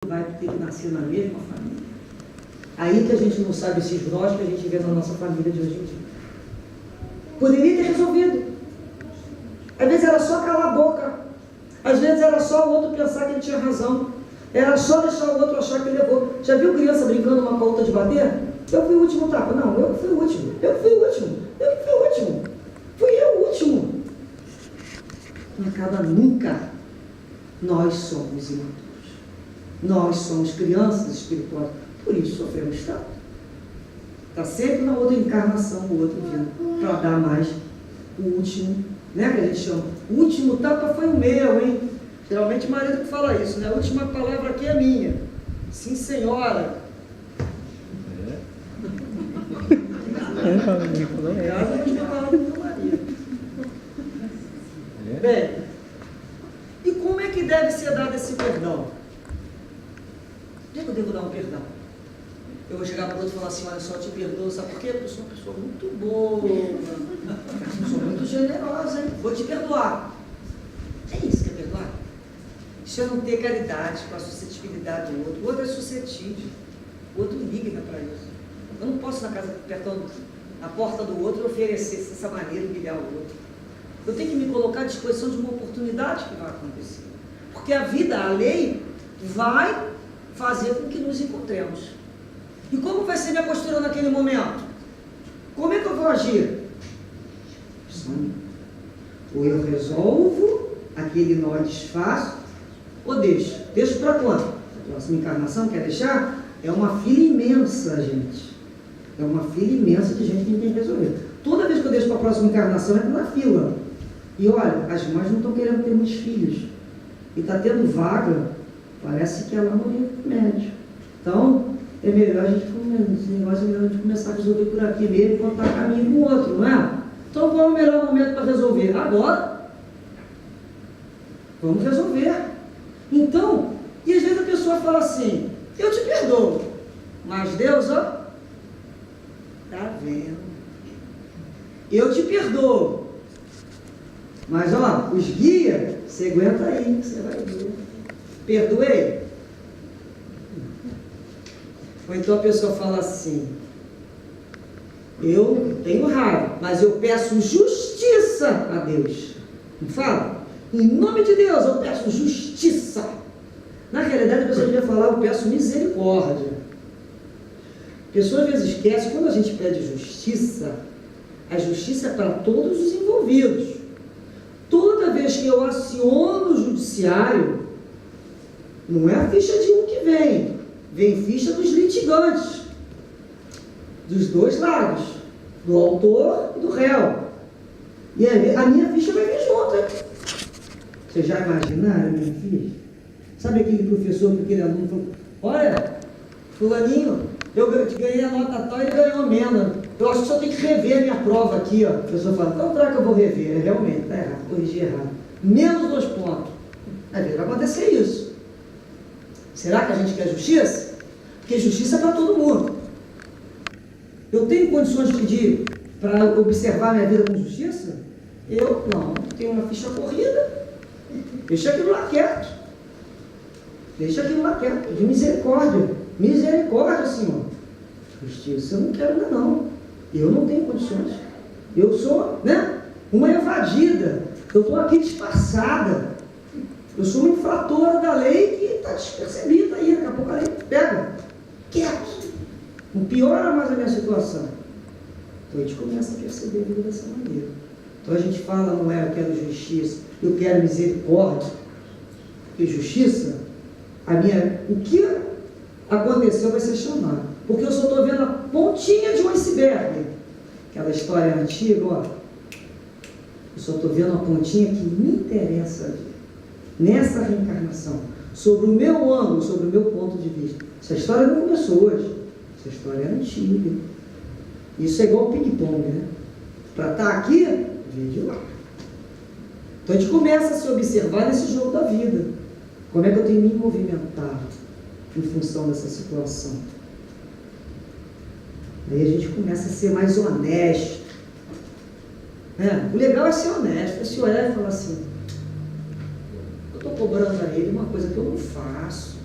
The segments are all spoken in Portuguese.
vai ter que nascer na mesma família. Aí que a gente não sabe esses nós que a gente vê na nossa família de hoje em dia. Poderia ter resolvido. Às vezes era só calar a boca. Às vezes era só o outro pensar que ele tinha razão. Era só deixar o outro achar que ele levou. Já viu criança brincando uma com a outra de bater? Eu fui o último tapa. Não, eu fui o último. Eu fui o último. Eu fui o último. Fui eu o último. Não acaba nunca. Nós somos imaturos. Nós somos crianças espirituais. Por isso sofremos tanto. Está sempre na outra encarnação, o outro vindo, para dar mais o último, né, que a gente chama. O último tapa foi o meu, hein? Geralmente o marido que fala isso, né? A última palavra aqui é minha. Sim, senhora. A última palavra do meu marido. Bem, e como é que deve ser dado esse perdão? Onde é que eu devo dar um perdão? Eu vou chegar para o outro e falar assim, olha só, eu te perdoo, sabe por quê? Porque eu sou uma pessoa muito boa, eu sou muito generosa, hein? Vou te perdoar. É isso que é perdoar? Isso é não ter caridade com a suscetibilidade do outro. O outro é suscetível, o outro liga para isso. Eu não posso na casa, apertando a porta do outro e oferecer dessa maneira, humilhar o outro. Eu tenho que me colocar à disposição de uma oportunidade que vai acontecer. Porque a vida, a lei, vai fazer com que nos encontremos. E como vai ser minha postura naquele momento? Como é que eu vou agir? Ou eu resolvo, aquele nó desfaço, ou deixo. Deixo para quando? A próxima encarnação, quer deixar? É uma fila imensa, gente. É uma fila imensa de gente que tem que resolver. Toda vez que eu deixo para a próxima encarnação, entra na fila. E olha, as mães não estão querendo ter muitos filhos. E está tendo vaga, parece que ela não é médio. Então, é melhor a gente começar a resolver por aqui mesmo, enquanto está caminho com o outro, não é? Então, qual é o melhor momento para resolver? Agora. Vamos resolver. Então, e às vezes a pessoa fala assim, eu te perdoo, mas Deus, ó, está vendo. Eu te perdoo, mas ó, os guias, você aguenta aí, você vai ver. Perdoei? Ou então a pessoa fala assim, eu tenho raiva, mas eu peço justiça a Deus. Não fala? Em nome de Deus, eu peço justiça. Na realidade, a pessoa devia falar, eu peço misericórdia. A pessoa às vezes esquece, quando a gente pede justiça, a justiça é para todos os envolvidos. Toda vez que eu aciono o judiciário, não é a ficha de um que vem ficha dos litigantes, dos dois lados, do autor e do réu. E a minha ficha vai vir junto, hein? Vocês já imaginaram a minha ficha? Sabe aquele professor que aquele aluno falou, olha, fulaninho, eu ganhei a nota tal e ele ganhou menos. Eu acho que só tem que rever a minha prova aqui, ó. O professor fala, então será que eu vou rever? Realmente, está errado, corrigi errado. Menos 2 pontos. Às vezes vai acontecer isso. Será que a gente quer justiça? Porque justiça é para todo mundo. Eu tenho condições de pedir para observar minha vida com justiça? Eu não. Tenho uma ficha corrida. Deixa aquilo lá quieto. Deixa aquilo lá quieto. De misericórdia. Misericórdia, Senhor. Justiça eu não quero ainda não. Eu não tenho condições. Eu sou, né, uma evadida. Eu estou aqui disfarçada. Eu sou uma infratora da lei que está despercebida aí. Daqui a pouco a lei pega. Quieto. Não piora mais a minha situação. Então a gente começa a perceber a vida dessa maneira. Então a gente fala, não é eu quero justiça, eu quero misericórdia. Porque justiça, o que aconteceu vai ser chamado. Porque eu só estou vendo a pontinha de um iceberg. Aquela história antiga, ó. Eu só estou vendo a pontinha que me interessa ver. Nessa reencarnação, sobre o meu ângulo, sobre o meu ponto de vista. Essa história não começou hoje, essa história é antiga. Isso é igual ping-pong, né? Para estar aqui, vem de lá. Então a gente começa a se observar nesse jogo da vida. Como é que eu tenho me movimentado em função dessa situação? Aí a gente começa a ser mais honesto. O legal é ser honesto, é se olhar e falar assim, eu estou cobrando a ele uma coisa que eu não faço.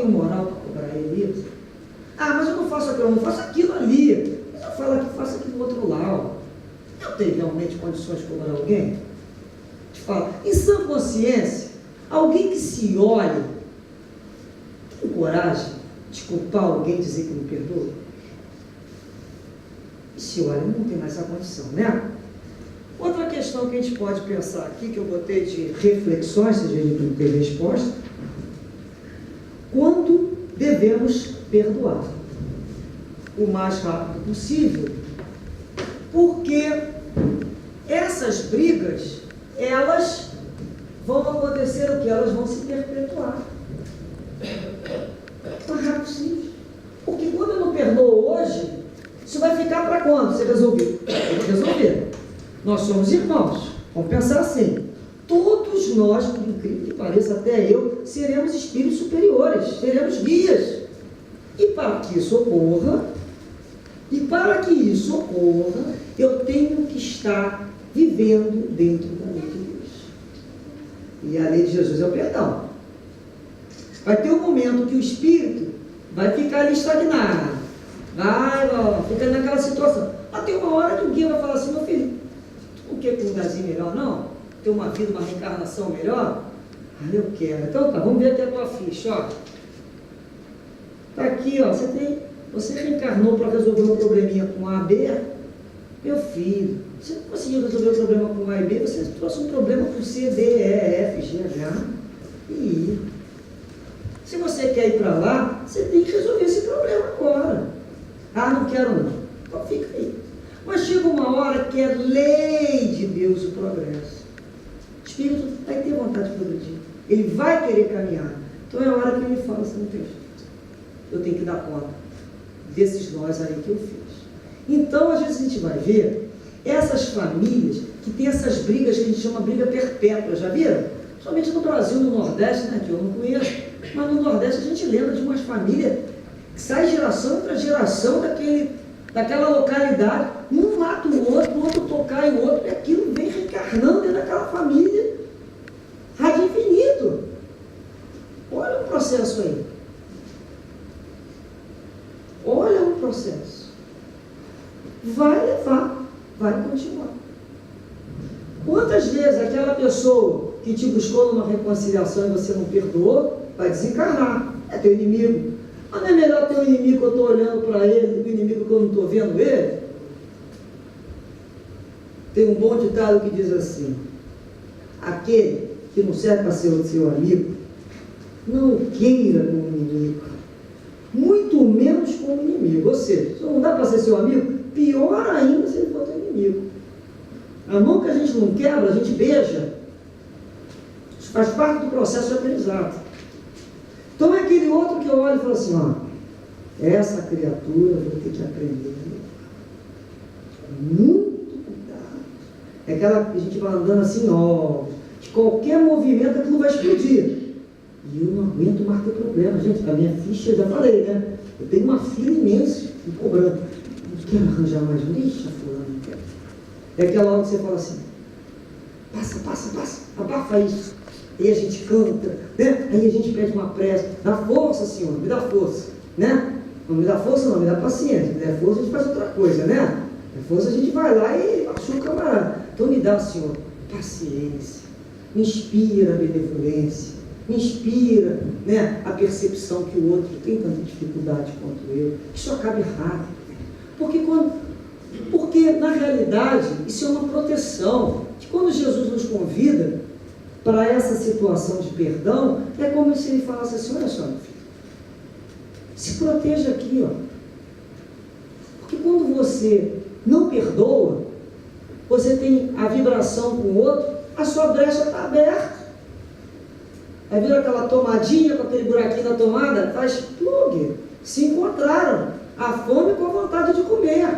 tenho moral para cobrar ele isso? Ah, mas eu não faço aquilo, eu não faço aquilo ali. Mas eu falo que faço aquilo do outro lado. Eu tenho realmente condições de cobrar alguém? Te falo, em sã consciência, alguém que se olhe, tem coragem de culpar alguém e dizer que não perdoa? E se olha, não tem mais essa condição, né? Outra questão que a gente pode pensar aqui, que eu botei de reflexões, se a gente não tem resposta, quando devemos perdoar? O mais rápido possível, porque essas brigas, elas vão acontecer o que? Elas vão se perpetuar. Mais rápido possível. Porque quando eu não perdoo hoje, isso vai ficar para quando você resolver? Tem que resolver. Nós somos irmãos. Vamos pensar assim. Todos nós, por incrível que pareça, até eu, seremos espíritos superiores, seremos guias. E para que isso ocorra, eu tenho que estar vivendo dentro da lei de Deus. E a lei de Jesus é o perdão. Vai ter um momento que o espírito vai ficar ali estagnado. Fica naquela situação. Mas tem uma hora que o guia vai falar assim: meu filho, tu não quer ter um lugarzinho melhor, não? Ter uma vida, uma reencarnação melhor? Ah, eu quero. Então tá, vamos ver aqui a tua ficha, ó. Tá aqui, ó. Você reencarnou para resolver um probleminha com A, B. Meu filho, você não conseguiu resolver o problema com A e B, você trouxe um problema com C, D, E, F, G, H e I. Se você quer ir para lá, você tem que resolver esse problema agora. Ah, não quero não. Então fica aí. Mas chega uma hora que é lei de Deus o progresso. O espírito vai ter vontade de progredir. Ele vai querer caminhar. Então é a hora que ele fala assim: não tem jeito. Eu tenho que dar conta desses nós aí que eu fiz. Então, às vezes a gente vai ver essas famílias que tem essas brigas que a gente chama briga perpétua, já viram? Somente no Brasil, no Nordeste, né, que eu não conheço, mas no Nordeste a gente lembra de umas famílias que sai geração para geração daquela localidade, um mata o outro tocar em outro, e aquilo vem reencarnando dentro daquela família, rádio infinito. Olha o processo aí. Olha o processo. Vai levar, vai continuar. Quantas vezes aquela pessoa que te buscou numa reconciliação e você não perdoou, vai desencarnar? É teu inimigo. Mas não é melhor ter um inimigo que eu estou olhando para ele do que um inimigo que eu não estou vendo ele? Tem um bom ditado que diz assim: aquele que não serve para ser o seu amigo, não o queira como inimigo, muito menos como inimigo. Ou seja, se não dá para ser seu amigo, pior ainda se ele for teu inimigo. A mão que a gente não quebra, a gente beija. Isso faz parte do processo de aprendizado. Então é aquele outro que eu olho e falo assim: ó, essa criatura eu vou ter que aprender. Muito cuidado. É aquela que a gente vai andando assim, ó, de qualquer movimento aquilo vai explodir. E eu não aguento mais ter problema, gente. A minha ficha, eu já falei, né? Eu tenho uma fila imensa me cobrando. Não quero arranjar mais um. Deixa fulano, não quero. É aquela hora que você fala assim: passa, abafa isso. Aí a gente canta, né? Aí a gente pede uma prece: dá força, Senhor, me dá força, né? Não me dá força, não, me dá paciência. Me dá força, a gente faz outra coisa, né? Me dá força, a gente vai lá e machuca o camarada. Então me dá, Senhor, paciência, me inspira a benevolência, me inspira, né, a percepção que o outro tem tanta dificuldade quanto eu, que isso acabe rápido. Porque na realidade isso é uma proteção. Que quando Jesus nos convida para essa situação de perdão, é como se ele falasse assim: olha só, meu filho, se proteja aqui, ó. Porque quando você não perdoa, você tem a vibração com o outro, a sua brecha está aberta. Aí viu aquela tomadinha com aquele buraquinho na tomada? Faz plug. Se encontraram a fome com a vontade de comer.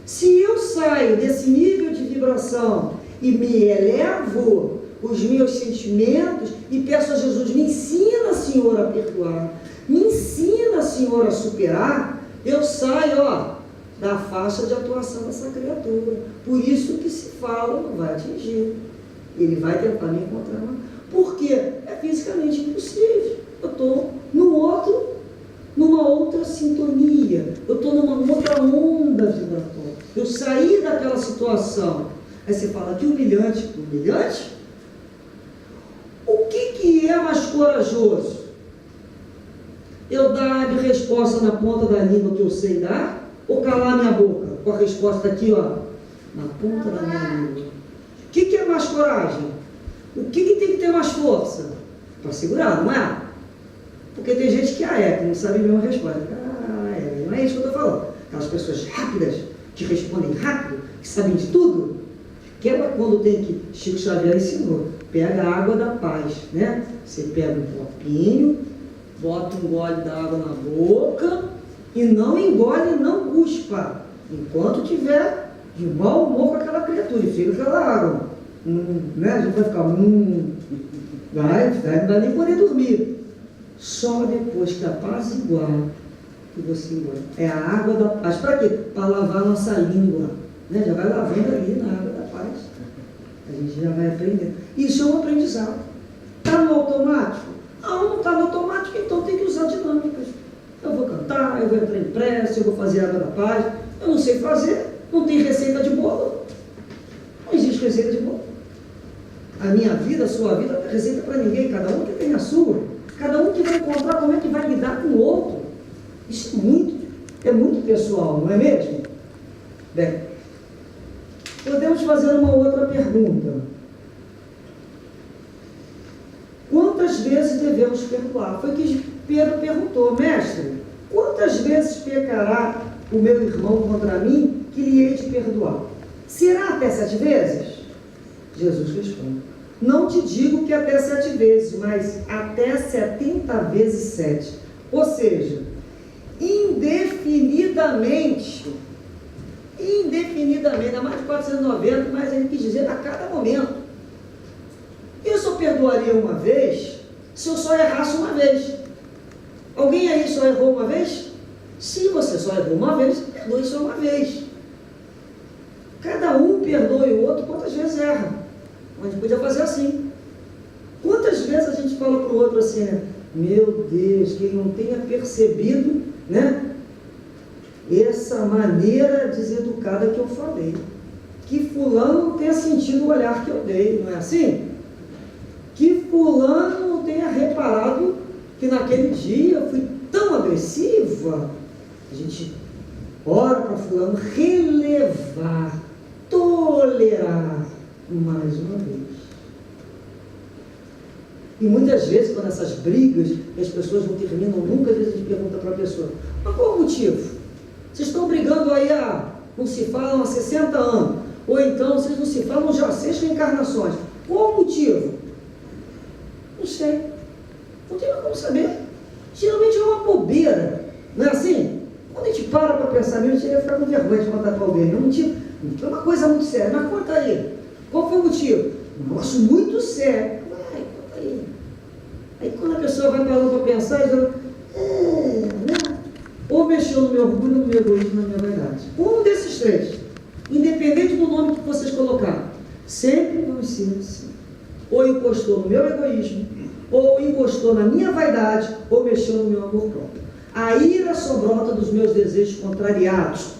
Se eu saio desse nível de vibração e me elevo os meus sentimentos e peço a Jesus: me ensina, Senhor, a perdoar, me ensina, Senhor, a superar, eu saio, ó, da faixa de atuação dessa criatura. Por isso que se fala, não vai atingir. Ele vai tentar me encontrar, porque é fisicamente impossível. Eu estou no outro outra sintonia, eu estou numa outra onda vibratória. Eu saí daquela situação. Aí você fala, que humilhante. Humilhante? O que é mais corajoso? Eu dar de resposta na ponta da língua que eu sei dar, ou calar minha boca com a resposta aqui, ó, na ponta da minha língua? O que é mais coragem? O que tem que ter mais força? Para segurar, não é? Porque tem gente que que não sabe mesmo a resposta. Não é isso que eu estou falando. Aquelas pessoas rápidas, que respondem rápido, que sabem de tudo. Que é quando tem que, Chico Xavier ensinou, pega a água da paz, né? Você pega um copinho, bota um gole da água na boca e não engole, não cuspa, enquanto tiver de mau humor com aquela criatura, e fica aquela água, né? A gente vai ficar, não vai nem poder dormir. Só depois que apaziguar que você engole. É a água da paz. Para quê? Para lavar a nossa língua, né? Já vai lavando ali na água da paz. A gente já vai aprendendo. Isso é um aprendizado. Está no automático? Não está no automático, então tem que usar dinâmicas. Eu vou cantar, eu vou entrar em prece, eu vou fazer a água da paz. Eu não sei fazer, não tem receita de bolo. Não existe receita de bolo. A minha vida, a sua vida, não tem receita para ninguém, cada um que tem a sua. Cada um que vai encontrar como é que vai lidar com o outro. Isso é muito pessoal, não é mesmo? Bem, podemos fazer uma outra pergunta. Quantas vezes devemos perdoar? Foi que Pedro perguntou, mestre, quantas vezes pecará o meu irmão contra mim que lhe hei de perdoar? Será até 7 vezes? Jesus responde, não te digo que até 7 vezes, mas até 70 vezes 7. Ou seja, indefinidamente, há mais de 490, mas ele quis dizer a cada momento. Eu só perdoaria uma vez, se eu só errasse uma vez. Alguém aí só errou uma vez? Se você só errou uma vez, perdoe só uma vez. Cada um perdoe o outro quantas vezes erra. A gente podia fazer assim. Quantas vezes a gente fala para o outro assim, né? Meu Deus, que ele não tenha percebido, né? Essa maneira deseducada que eu falei. Que fulano não tenha sentido o olhar que eu dei, não é assim? Que fulano não tenha reparado que naquele dia eu fui tão agressiva. A gente ora para fulano relevar, tolerar mais uma vez. E muitas vezes, quando essas brigas, as pessoas não terminam nunca, às vezes a gente pergunta para a pessoa, mas qual o motivo? Vocês estão brigando aí não se falam há 60 anos, ou então vocês não se falam já há 6 reencarnações. Qual o motivo? Não sei. Não tem como saber. Geralmente é uma bobeira, não é assim? Quando a gente para pensar mesmo, a gente ia ficar com vergonha de contar para alguém. Não é uma coisa muito séria, mas conta aí. Qual foi o motivo? Um negócio muito sério. Conta aí. Aí quando a pessoa vai parando para pensar, ela né? Ou mexeu no meu orgulho, no meu egoísmo, na minha vaidade. Um desses 3, independente do nome que vocês colocaram, sempre vão ser assim. Ou encostou no meu egoísmo, ou encostou na minha vaidade, ou mexeu no meu amor próprio. A ira só brota dos meus desejos contrariados.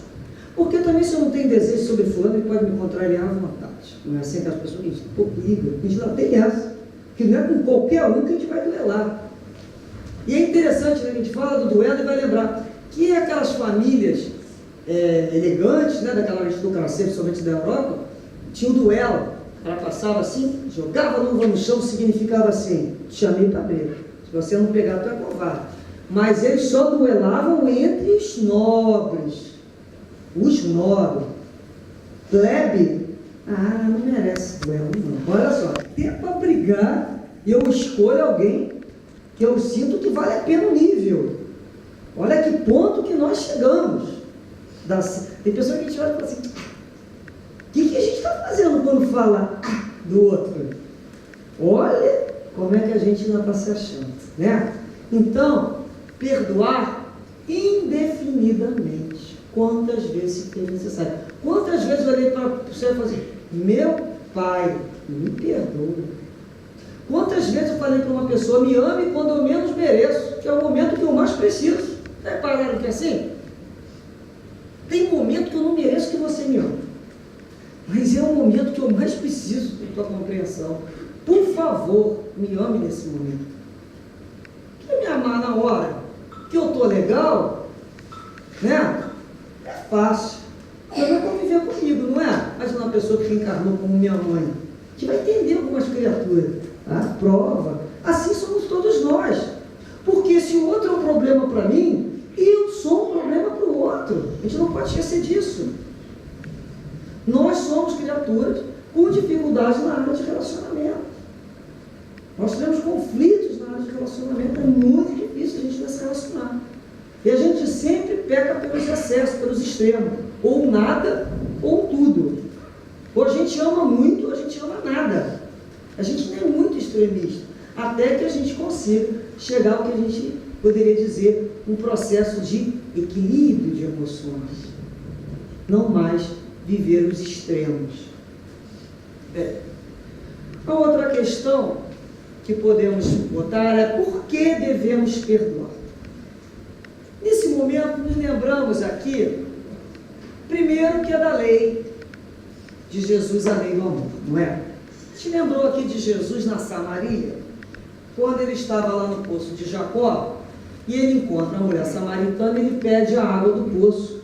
Porque também se eu não tenho desejo sobre fulano, ele pode me contrariar à vontade. Não é assim que as pessoas dizem, pô, liga, a gente não tem essa. Que não é com qualquer um que a gente vai duelar. E é interessante, né, a gente fala do duelo e vai lembrar que aquelas famílias elegantes, né, daquela aristocracia, principalmente da Europa, tinha o duelo. Ela passava assim, jogava a luva no chão, significava assim, te chamei para briga. Se você não pegar, tu é covarde. Mas eles só duelavam entre os nobres. Os nobres. Plebe, não merece duelo, não. Olha só, tem para brigar e eu escolho alguém que eu sinto que vale a pena o nível. Olha que ponto que nós chegamos. Tem pessoas que a gente olha e fala assim, o que a gente está fazendo quando fala do outro? Olha como é que a gente ainda está se achando, né? Então, perdoar indefinidamente, quantas vezes for necessário. Quantas vezes eu olhei para você e falei assim, meu pai, me perdoa. Quantas vezes eu falei para uma pessoa, me ame quando eu menos mereço, que é o momento que eu mais preciso. Aí pararam, que é assim? Tem momento que eu não mereço que você me ame, mas é o momento que eu mais preciso da tua compreensão. Por favor, me ame nesse momento. Quer me amar na hora que eu estou legal, né? É fácil. Você vai conviver comigo, não é? Imagina uma pessoa que reencarnou como minha mãe, que vai entender algumas criaturas. Tá? Prova. Assim somos todos nós. Porque se o outro é um problema para mim, eu sou um problema para o outro. A gente não pode esquecer disso. Nós somos criaturas com dificuldades na área de relacionamento. Nós temos conflitos na área de relacionamento. É muito difícil a gente se relacionar. E a gente sempre peca pelos excessos, pelos extremos. Ou nada, ou tudo. Ou a gente ama muito, ou a gente ama nada. A gente não é muito extremista. Até que a gente consiga chegar ao que a gente poderia dizer um processo de equilíbrio de emoções. Não mais viver os extremos. A outra questão que podemos botar é por que devemos perdoar. Nesse momento, nos lembramos aqui, primeiro que é da lei de Jesus, a lei do amor, não é? A gente lembrou aqui de Jesus na Samaria, quando ele estava lá no poço de Jacó, e ele encontra a mulher samaritana, ele pede a água do poço.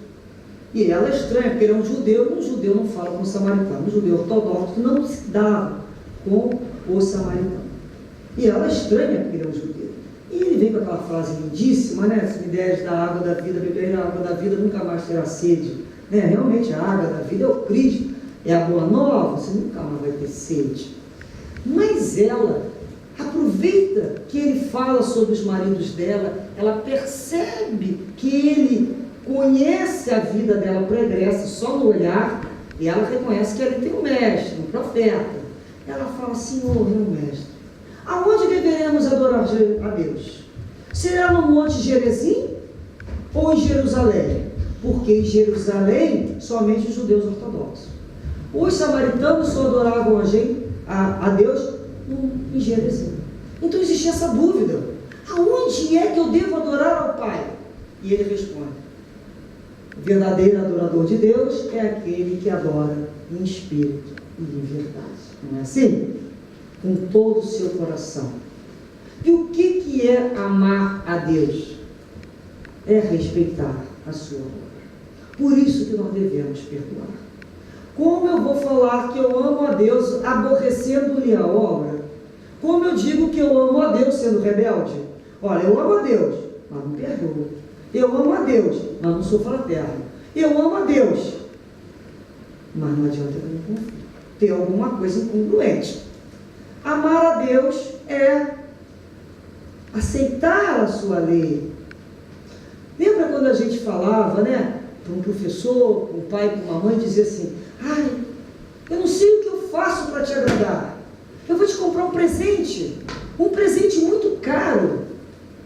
E ela é estranha, porque ele é um judeu não fala com o samaritano, um judeu ortodoxo não se dá com o samaritano. E ela é estranha, porque ele é um judeu. E ele vem com aquela frase lindíssima, né? Se me deres da água da vida, beber a água da vida, nunca mais terá sede. Né? Realmente, a água da vida é o Cristo, é a boa nova, você nunca mais vai ter sede. Mas ela aproveita que ele fala sobre os maridos dela, ela percebe que ele conhece a vida dela pregressa só no olhar, e ela reconhece que ele tem um mestre, um profeta. Ela fala: Senhor, meu mestre, aonde deveremos adorar a Deus? Será no Monte Gerizim ou em Jerusalém? Porque em Jerusalém somente os judeus ortodoxos. Os samaritanos só adoravam a Deus em Gerizim. Então existia essa dúvida: aonde é que eu devo adorar ao Pai? E ele responde: o verdadeiro adorador de Deus é aquele que adora em espírito e em verdade. Não é assim? Com todo o seu coração. E o que é amar a Deus? É respeitar a sua obra. Por isso que nós devemos perdoar. Como eu vou falar que eu amo a Deus aborrecendo-lhe a obra? Como eu digo que eu amo a Deus sendo rebelde? Olha, eu amo a Deus, mas não perdoo. Eu amo a Deus, mas não sou fraterno. Eu amo a Deus, mas não adianta eu não confio. Tem alguma coisa incongruente. Amar a Deus é aceitar a sua lei. Lembra quando a gente falava, né, para um professor, para um pai, para uma mãe, dizia assim: ai, eu não sei o que eu faço para te agradar. Eu vou te comprar um presente muito caro.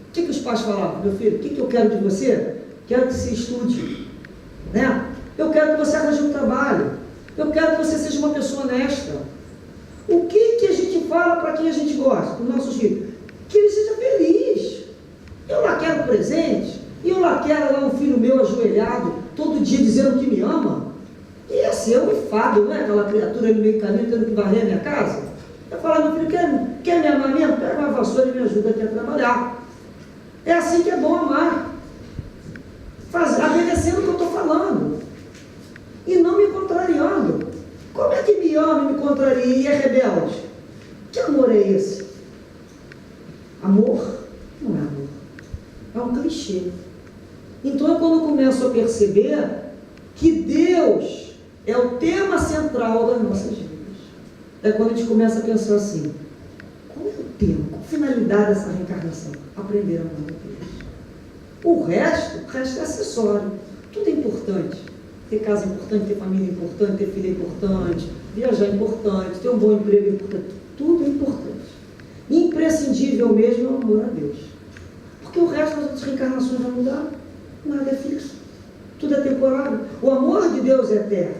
O que os pais falavam? Meu filho, o que eu quero de você? Quero que você estude, né? Eu quero que você arranje um trabalho. Eu quero que você seja uma pessoa honesta. O que a gente fala para quem a gente gosta? Para os nossos filhos? Que ele seja feliz. Eu lá quero presente, e eu lá quero lá um filho meu ajoelhado, todo dia dizendo que me ama. E esse é um enfado, não é? Aquela criatura no meio do caminho tendo que varrer a minha casa. Eu falo: meu filho, quer me amar mesmo? Pega uma vassoura e me ajuda aqui a trabalhar. É assim que é bom amar. Obedecendo o que eu estou falando. E não me contrariando. Como é que me ama e me contraria e é rebelde? Que amor é esse? Amor? Não é amor. É um clichê. Então é quando eu começo a perceber que Deus é o tema central das nossas vidas. É quando a gente começa a pensar assim: qual é o tema, qual a finalidade dessa reencarnação? Aprender a amar a Deus. O resto é acessório. Tudo é importante. Ter casa é importante, ter família é importante, ter filho é importante, viajar é importante, ter um bom emprego é importante. Tudo é importante. Imprescindível mesmo é o amor a Deus. Porque o resto das outras reencarnações vai mudar. Nada é fixo. Tudo é temporário. O amor de Deus é eterno.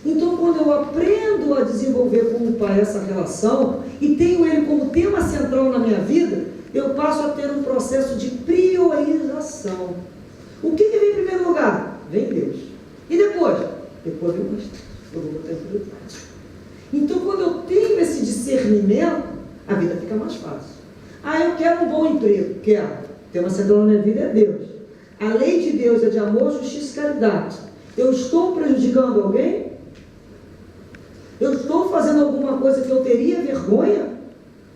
Então, quando eu aprendo a desenvolver com o Pai essa relação e tenho Ele como tema central na minha vida, eu passo a ter um processo de priorização. O que a vida fica mais fácil. Ah, eu quero um bom emprego. Quero. Tem uma central na minha vida, é Deus. A lei de Deus é de amor, justiça e caridade. Eu estou prejudicando alguém? Eu estou fazendo alguma coisa que eu teria vergonha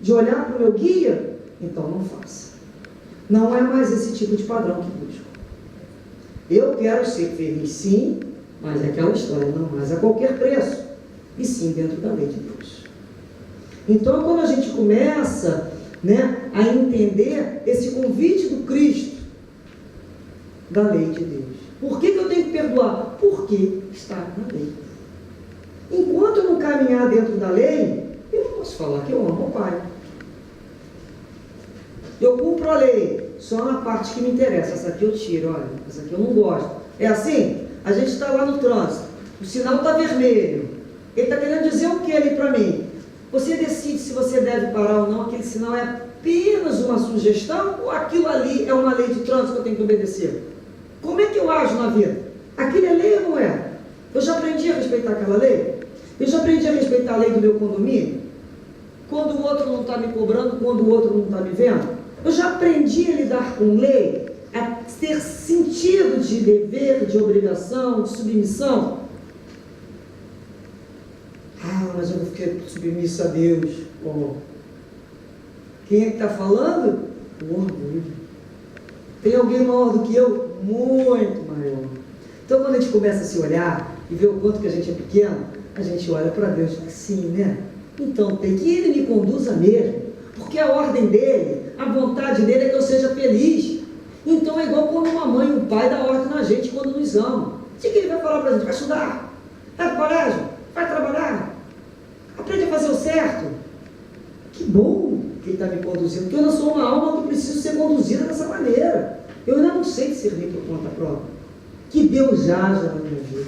de olhar para o meu guia? Então não faça. Não é mais esse tipo de padrão que busco. Eu quero ser feliz, sim, mas é aquela história, não mais a qualquer preço. E sim dentro da lei de Deus. Então, quando a gente começa, a entender esse convite do Cristo, da lei de Deus. Por que eu tenho que perdoar? Porque está na lei. Enquanto eu não caminhar dentro da lei, eu não posso falar que eu amo o Pai. Eu cumpro a lei, só na parte que me interessa. Essa aqui eu tiro, olha, essa aqui eu não gosto. É assim? A gente está lá no trânsito, o sinal está vermelho. Ele está querendo dizer o que ali para mim? Você decide se você deve parar ou não, aquele sinal é apenas uma sugestão ou aquilo ali é uma lei de trânsito que eu tenho que obedecer? Como é que eu ajo na vida? Aquilo é lei ou não é? Eu já aprendi a respeitar aquela lei? Eu já aprendi a respeitar a lei do meu condomínio? Quando o outro não está me cobrando, quando o outro não está me vendo? Eu já aprendi a lidar com lei, a ter sentido de dever, de obrigação, de submissão. Ah, mas eu vou ficar submissa a Deus. Oh. Quem é que está falando? O orgulho. Tem alguém maior do que eu? Muito maior. Então, quando a gente começa a se olhar e ver o quanto que a gente é pequeno, a gente olha para Deus e fala assim, Então, tem que Ele me conduza mesmo, porque a ordem dEle, a vontade dEle é que eu seja feliz. Então, é igual quando uma mãe e um pai dão ordem na gente quando nos amam. O que Ele vai falar para a gente? Vai estudar? Vai para o colégio? Vai trabalhar? Aprende a fazer o certo? Que bom que Ele está me conduzindo, porque eu não sou uma alma que preciso ser conduzida dessa maneira. Eu ainda não sei discernir por conta própria. Que Deus haja na minha vida,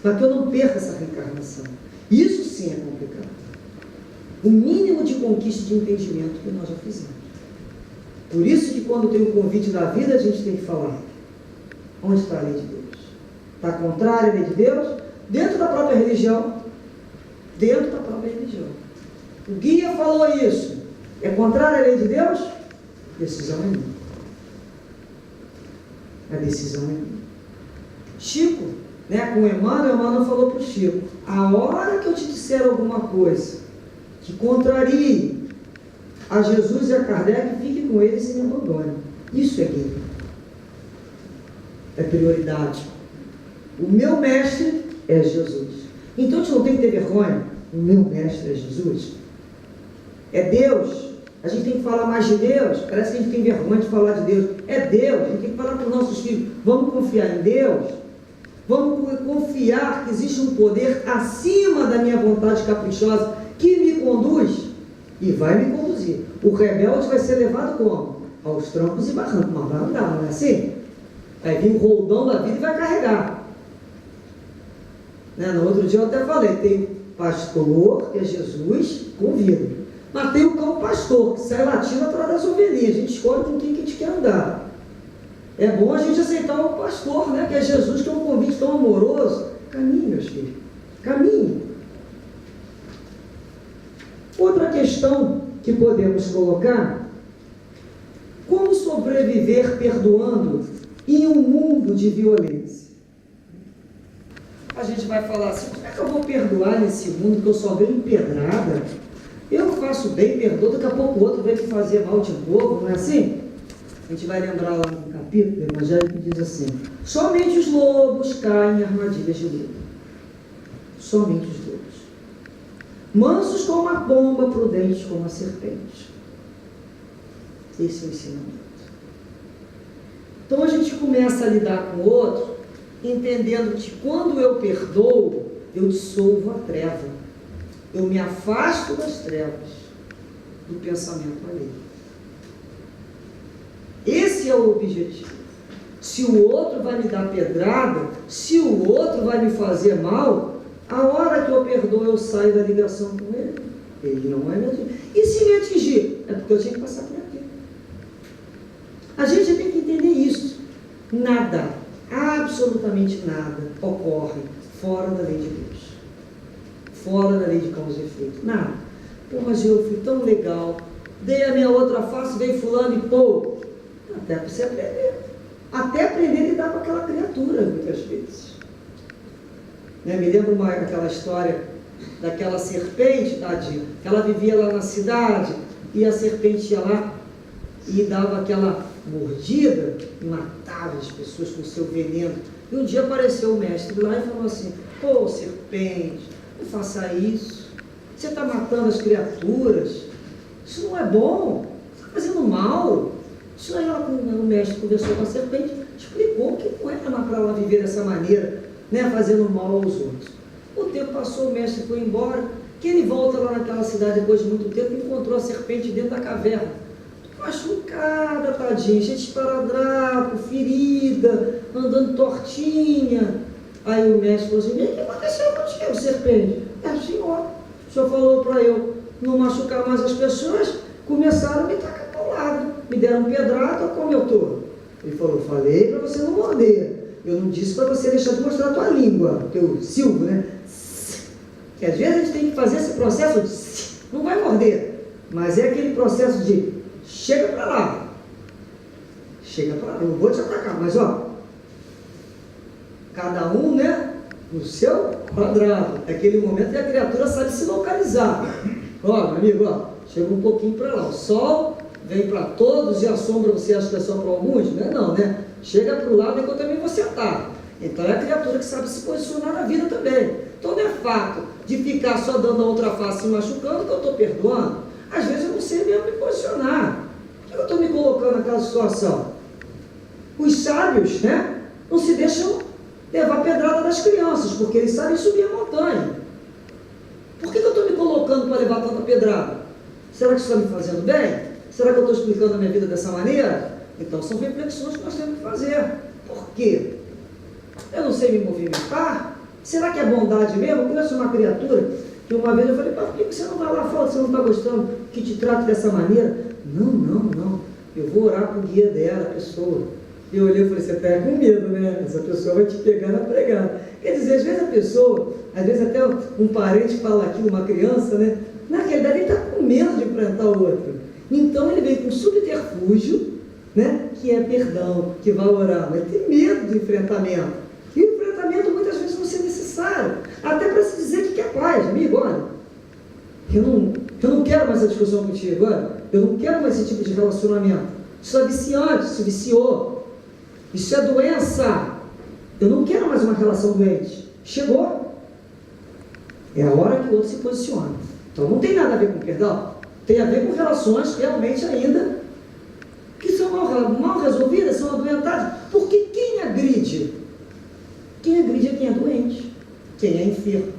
para que eu não perca essa reencarnação. Isso sim é complicado. O mínimo de conquista de entendimento que nós já fizemos. Por isso que quando tem o convite da vida, a gente tem que falar. Onde está a lei de Deus? Está contrária à lei de Deus? Dentro da própria religião. Dentro da própria religião. O guia falou isso. É contrário à lei de Deus? Decisão é minha. A decisão é minha. Chico, com o Emmanuel falou para o Chico, a hora que eu te disser alguma coisa que contrarie a Jesus e a Kardec, fique com eles e me abandone. Isso é guia. É prioridade. O meu mestre é Jesus. Então a gente não tem que ter vergonha. O meu mestre é Jesus. É Deus. A gente tem que falar mais de Deus. Parece que a gente tem vergonha de falar de Deus. É Deus. A gente tem que falar para os nossos filhos. Vamos confiar em Deus. Vamos confiar que existe um poder acima da minha vontade caprichosa que me conduz e vai me conduzir. O rebelde vai ser levado como? Aos trancos e barrancos. Mas vai andar, não é assim? Vai vir o roldão da vida e vai carregar. No outro dia eu até falei, tem pastor, que é Jesus, convida. Mas tem o cão pastor, que sai latindo atrás das ovelhinhas. A gente escolhe com quem que a gente quer andar. É bom a gente aceitar o pastor, que é Jesus, que é um convite tão amoroso. Caminhe, meus filhos. Caminhe. Outra questão que podemos colocar: como sobreviver perdoando em um mundo de violência? A gente vai falar assim, como é que eu vou perdoar nesse mundo que eu só vejo pedrada? Eu faço bem, perdoo, daqui a pouco o outro vem me fazer mal de novo, não é assim? A gente vai lembrar lá no capítulo do Evangelho que diz assim: somente os lobos caem em armadilhas de lobo. Somente os lobos. Mansos como a pomba, prudentes como a serpente. Esse é o ensinamento. Então a gente começa a lidar com o outro, entendendo que quando eu perdoo, eu dissolvo a treva. Eu me afasto das trevas, do pensamento alheio. Esse é o objetivo. Se o outro vai me dar pedrada, se o outro vai me fazer mal, a hora que eu perdoo, eu saio da ligação com ele. Ele não vai me atingir. E se me atingir? É porque eu tinha que passar por aqui. A gente tem que entender isso. Nada, absolutamente nada, ocorre fora da lei de Deus. Fora da lei de causa e efeito. Nada. Porra, Gil, eu fui tão legal. Dei a minha outra face, veio fulano e pô. Até para você aprender. Até aprender a lidar com aquela criatura, muitas vezes. Né? Me lembro aquela história daquela serpente, tadinha, que ela vivia lá na cidade, e a serpente ia lá e dava aquela mordida e matava as pessoas com o seu veneno. E um dia apareceu o mestre lá e falou assim: pô, serpente, não faça isso. Você está matando as criaturas. Isso não é bom. Você está fazendo mal. Isso aí, o mestre conversou com a serpente, explicou que não era para ela viver dessa maneira, né, fazendo mal aos outros. O tempo passou, o mestre foi embora, que ele volta lá naquela cidade depois de muito tempo e encontrou a serpente dentro da caverna. Machucada, tadinha, cheia de esparadrapo, ferida, andando tortinha. Aí o mestre falou assim: o que aconteceu contigo, serpente? Senhor, o senhor falou para eu não machucar mais as pessoas, começaram a me tacar para o lado, me deram pedrada, como eu estou. Ele falou: falei para você não morder, eu não disse para você deixar de mostrar a tua língua, teu silvo, né? Que às vezes a gente tem que fazer esse processo de não vai morder, mas é aquele processo de chega para lá, chega para lá, eu não vou te atacar, mas ó, cada um, né, no seu quadrado. É aquele momento que a criatura sabe se localizar. Ó, meu amigo, ó, chega um pouquinho para lá, o sol vem para todos e a sombra você acha que é só para alguns? Não é não, né? Chega para o lado enquanto também você ataca. Então é a criatura que sabe se posicionar na vida também. Então não é fato de ficar só dando a outra face e machucando que eu estou perdoando. Às vezes eu não sei mesmo me posicionar. Por que eu estou me colocando naquela situação? Os sábios, né, não se deixam levar a pedrada das crianças, porque eles sabem subir a montanha. Por que eu estou me colocando para levar tanta pedrada? Será que isso está me fazendo bem? Será que eu estou explicando a minha vida dessa maneira? Então são reflexões que nós temos que fazer. Por quê? Eu não sei me movimentar? Será que é bondade mesmo? Eu conheço uma criatura que uma vez eu falei: por que você não vai lá fora? Você não está gostando que te trate dessa maneira? Não. Eu vou orar com o guia dela, a pessoa. Eu olhei e falei: você está com medo, né? Essa pessoa vai te pegar na pregada. Quer dizer, às vezes a pessoa, às vezes até um parente fala aquilo, uma criança, né? Na realidade ele está com medo de enfrentar o outro. Então ele vem com subterfúgio, né? Que é perdão, que vai orar, mas tem medo do enfrentamento. E o enfrentamento muitas vezes não é necessário, até para se dizer que quer paz. Amigo, olha, eu não quero mais essa discussão contigo agora, eu não quero mais esse tipo de relacionamento. Isso é viciante, isso viciou, isso é doença. Eu não quero mais uma relação doente. Chegou. É a hora que o outro se posiciona. Então não tem nada a ver com perdão, tem a ver com relações realmente ainda que são mal resolvidas, são adoentadas. Porque quem agride é quem é doente, quem é enfermo.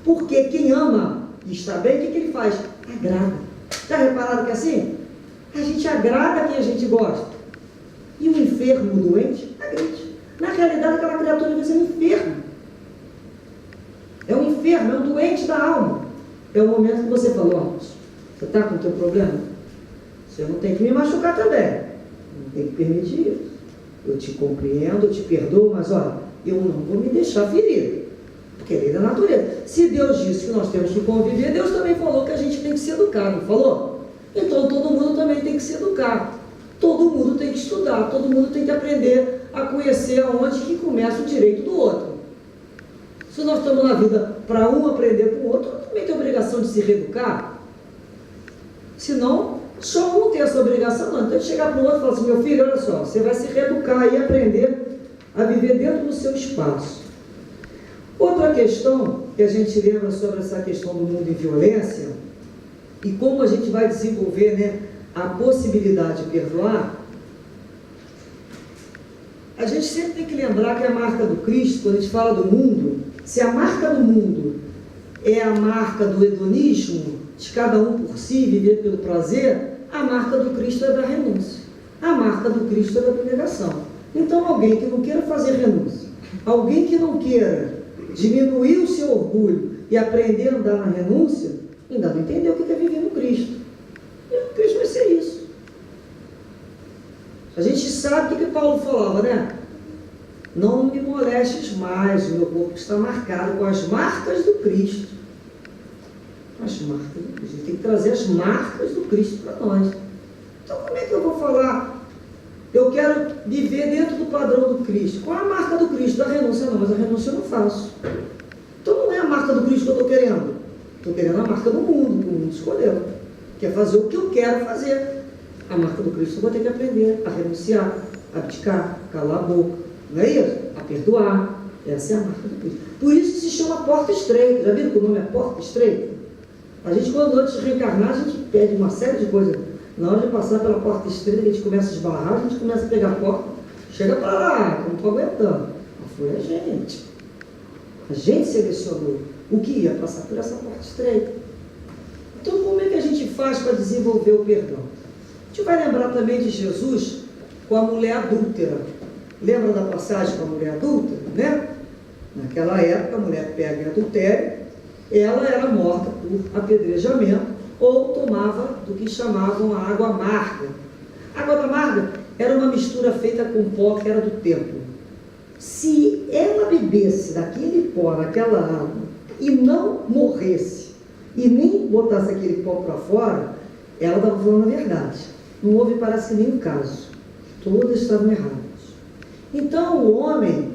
Porque quem ama e está bem, o que ele faz? Agrada. Já repararam que é assim? A gente agrada quem a gente gosta. E o enfermo, o doente, agride. Na realidade, aquela criatura às vezes é um enfermo. É um enfermo, é um doente da alma. É o momento que você falou: ó, você está com o teu problema? Você não tem que me machucar também. Não tem que permitir isso. Eu te compreendo, eu te perdoo, mas olha, eu não vou me deixar ferir. Porque é lei da natureza. Se Deus disse que nós temos que conviver, Deus também falou que a gente tem que se educar, não falou? Então todo mundo também tem que se educar. Todo mundo tem que estudar, todo mundo tem que aprender a conhecer aonde que começa o direito do outro. Se nós estamos na vida para um aprender com o outro, também tem a obrigação de se reeducar. Senão, só um tem essa obrigação, não. Então, chegar para o outro e falar assim: meu filho, olha só, você vai se reeducar e aprender a viver dentro do seu espaço. Outra questão que a gente lembra sobre essa questão do mundo em violência e como a gente vai desenvolver, né, a possibilidade de perdoar. A gente sempre tem que lembrar que a marca do Cristo, quando a gente fala do mundo, se a marca do mundo é a marca do hedonismo, de cada um por si, viver pelo prazer, a marca do Cristo é da renúncia. A marca do Cristo é da abnegação. Então, alguém que não queira fazer renúncia, alguém que não queira diminuir o seu orgulho e aprender a andar na renúncia, ainda não entendeu o que é viver no Cristo. E o Cristo vai ser isso. A gente sabe o que Paulo falava, né? Não me molestes mais, o meu corpo está marcado com as marcas do Cristo. As marcas do Cristo. A gente tem que trazer as marcas do Cristo para nós. Então, como é que eu vou falar? Eu quero viver dentro do padrão do Cristo. Qual é a marca do Cristo? Da renúncia não, mas a renúncia eu não faço. Então, não é a marca do Cristo que eu estou querendo. Estou querendo a marca do mundo, que o mundo escolheu. Que é fazer o que eu quero fazer. A marca do Cristo eu vou ter que aprender a renunciar, a abdicar, calar a boca. Não é isso? A perdoar. Essa é a marca do Cristo. Por isso que se chama porta estreita. Já viram que o nome é porta estreita? A gente, quando antes de reencarnar, a gente pede uma série de coisas. Na hora de passar pela porta estreita, a gente começa a esbarrar, a gente começa a pegar a porta, chega para lá, que eu não estou aguentando. Mas foi a gente. A gente selecionou o que ia passar por essa porta estreita. Então, como é que a gente faz para desenvolver o perdão? A gente vai lembrar também de Jesus com a mulher adúltera. Lembra da passagem com a mulher adúltera, né? Naquela época, a mulher pega em adultério, ela era morta por apedrejamento ou tomava do que chamavam a água amarga. A água amarga era uma mistura feita com pó que era do templo. Se ela bebesse daquele pó, daquela água, e não morresse, e nem botasse aquele pó para fora, ela estava falando a verdade. Não houve, parece que, nenhum caso. Todas estavam erradas. Então, o homem,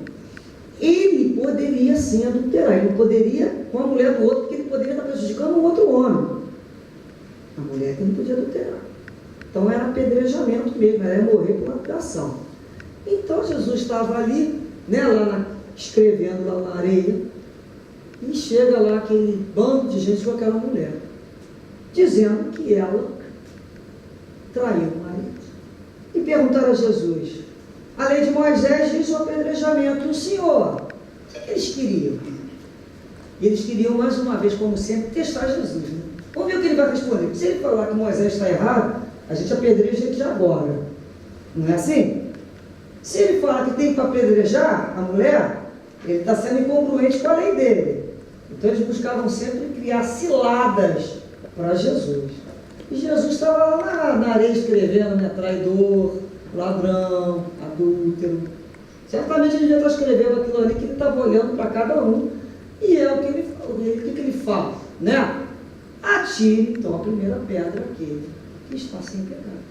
ele poderia sim adulterar. Ele não poderia com a mulher do outro, porque ele poderia estar prejudicando o outro homem. A mulher que não podia adulterar. Então, era apedrejamento mesmo, era morrer por lapidação. Então, Jesus estava ali, né, escrevendo lá na areia, e chega lá aquele bando de gente com aquela mulher, dizendo que ela traiu o marido. E perguntaram a Jesus, a lei de Moisés diz o apedrejamento, o Senhor, o que eles queriam? E eles queriam, mais uma vez, como sempre, testar Jesus, né? Vamos ver o que ele vai responder. Se ele falar que Moisés está errado, a gente apedreja ele de agora. Não é assim? Se ele falar que tem que apedrejar a mulher, ele está sendo incongruente com a lei dele. Então eles buscavam sempre criar ciladas para Jesus. E Jesus estava lá na areia escrevendo, né? Traidor, ladrão, adúltero. Certamente ele já está escrevendo aquilo ali que ele estava olhando para cada um. E é o que ele fala. O que ele fala, né? Atire, então, a primeira pedra aquele que está sem pecado.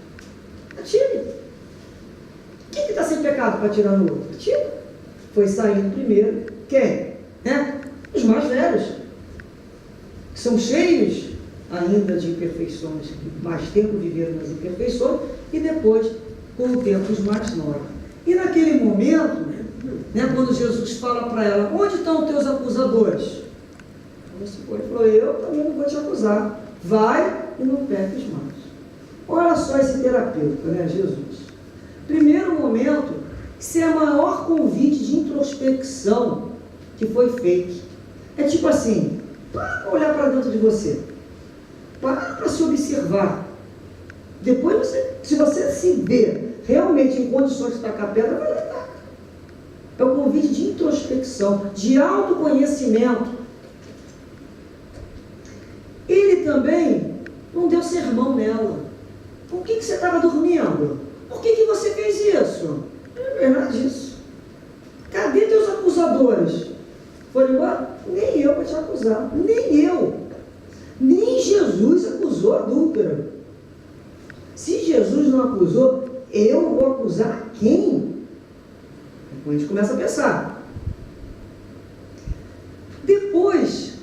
Atire. Quem que está sem pecado para atirar no outro? Atire. Foi saindo primeiro. Quem? Né? Os mais velhos, que são cheios ainda de imperfeições, que mais tempo viveram nas imperfeições, e depois, com o tempo, os mais novos. E naquele momento, né, quando Jesus fala para ela, onde estão os teus acusadores? Ele falou, eu também não vou te acusar. Vai e não peques mais. Olha só esse terapeuta, né, Jesus. Primeiro momento, isso é o maior convite de introspecção que foi feito. É tipo assim, para olhar para dentro de você. Para se observar. Depois, se você se vê realmente em condições de tacar pedra, vai levar. É o convite de introspecção, de autoconhecimento. Ele também não deu sermão nela. Por que você estava dormindo? Por que você fez isso? Não é nada disso. Cadê teus acusadores? Foram embora? Nem eu para te acusar. Nem eu. Nem Jesus acusou a adúltera. Se Jesus não acusou, eu vou acusar quem? Então a gente começa a pensar. Depois,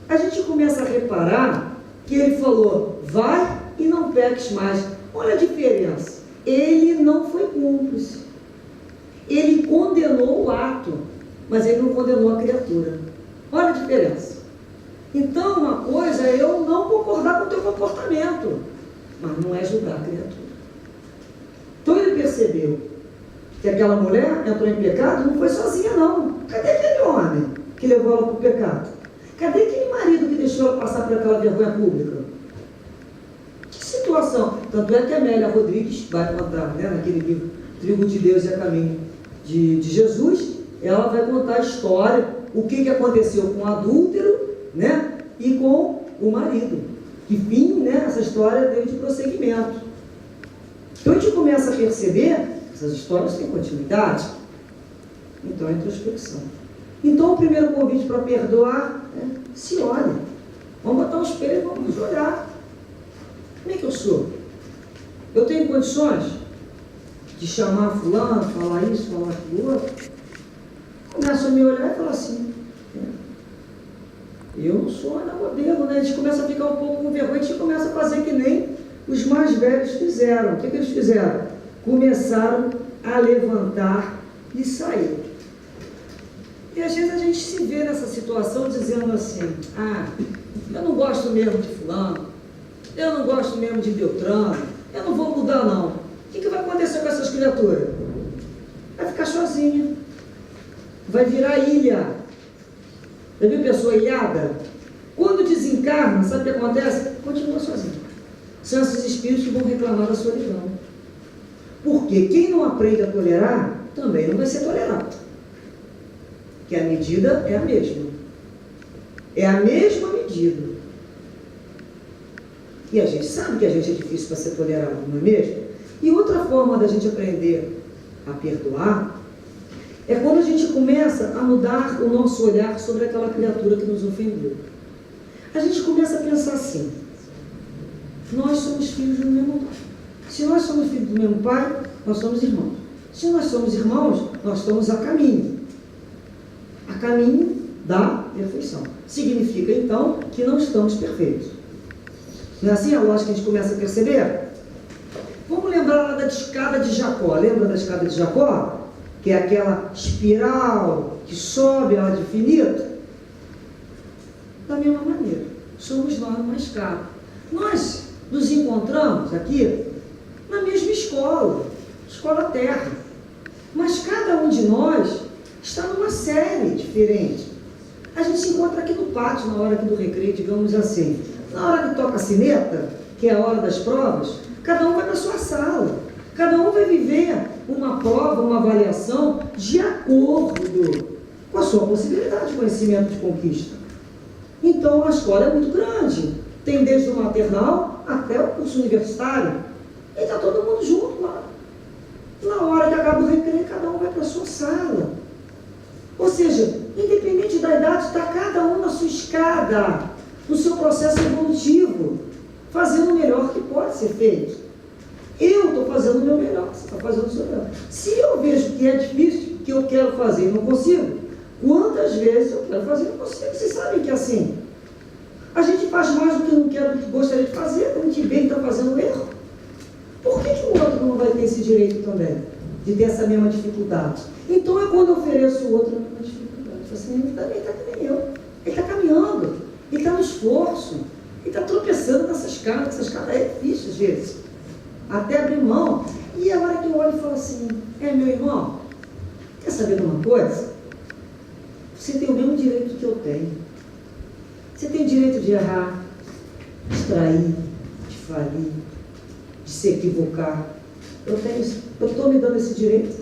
a gente começa a reparar que ele falou, vai e não peques mais. Olha a diferença. Ele não foi cúmplice. Ele condenou o ato, mas ele não condenou a criatura. Olha a diferença. Então, uma coisa é eu não concordar com o teu comportamento, mas não é julgar a criatura. Então ele percebeu que aquela mulher entrou em pecado, não foi sozinha não. Cadê aquele homem que levou ela para o pecado? Cadê aquele marido que deixou ela passar por aquela vergonha pública? Que situação? Tanto é que a Amélia Rodrigues vai contar, né, naquele livro Trigo de Deus e a Caminho de Jesus, ela vai contar a história, o que aconteceu com o adúltero, né, e com o marido. Que fim, né, essa história teve de prosseguimento. Então a gente começa a perceber que essas histórias têm continuidade. Então é introspecção. Então o primeiro convite para perdoar é se olhe. Vamos botar um espelho e vamos olhar. Como é que eu sou? Eu tenho condições de chamar fulano, falar isso, falar aquilo outro? Começa a me olhar e falar assim, eu não sou Ana Modelo, né? A gente começa a ficar um pouco com vergonha, a gente começa a fazer que nem os mais velhos fizeram. O que eles fizeram? Começaram a levantar e sair. E às vezes a gente se vê nessa situação dizendo assim, eu não gosto mesmo de fulano, eu não gosto mesmo de Beltrano, eu não vou mudar não. O que vai acontecer com essas criaturas? Vai ficar sozinha, vai virar ilha. Já viu pessoa ilhada? Quando desencarna, sabe o que acontece? Continua sozinho. São esses espíritos que vão reclamar da solidão. Porque quem não aprende a tolerar, também não vai ser tolerado. Que a medida é a mesma. É a mesma medida. E a gente sabe que a gente é difícil para ser tolerado, não é mesmo? E outra forma da gente aprender a perdoar é quando a gente começa a mudar o nosso olhar sobre aquela criatura que nos ofendeu. A gente começa a pensar assim, nós somos filhos do mesmo pai. Se nós somos filhos do mesmo pai, nós somos irmãos. Se nós somos irmãos, nós estamos a caminho da perfeição. Significa, então, que não estamos perfeitos. Não é assim a lógica que a gente começa a perceber? Vamos lembrar lá da escada de Jacó. Lembra da escada de Jacó? Que é aquela espiral que sobe ela de infinito? Da mesma maneira, somos nós numa escada. Nós nos encontramos aqui na mesma escola terra. Mas cada um de nós está numa série diferente. A gente se encontra aqui no pátio, na hora aqui do recreio, digamos assim. Na hora que toca a sineta, que é a hora das provas, cada um vai para a sua sala. Cada um vai viver uma prova, uma avaliação de acordo com a sua possibilidade de conhecimento de conquista. Então, a escola é muito grande. Tem desde o maternal até o curso universitário. E está todo mundo junto lá. Na hora que acaba o recreio, cada um vai para a sua sala. Ou seja, independente da idade, está cada um na sua escada, no seu processo evolutivo, fazendo o melhor que pode ser feito. Eu estou fazendo o meu melhor, você está fazendo o seu melhor. Se eu vejo que é difícil, que eu quero fazer e não consigo, quantas vezes eu quero fazer e não consigo? Vocês sabem que é assim. A gente faz mais do que não quer, do que gostaria de fazer, quando a gente vê que está fazendo erro. Por que o outro não vai ter esse direito também, de ter essa mesma dificuldade? Então é quando eu ofereço o outro a mesma dificuldade. Eu falo assim, ele também está que nem eu. Ele está caminhando, ele está no esforço, ele está tropeçando nessa escada. Essa escada é difícil às vezes, até abrir mão. E a hora que eu olho e falo assim, meu irmão, quer saber de uma coisa? Você tem o mesmo direito que eu tenho. Você tem o direito de errar, de trair, de falir, de se equivocar. Eu estou me dando esse direito,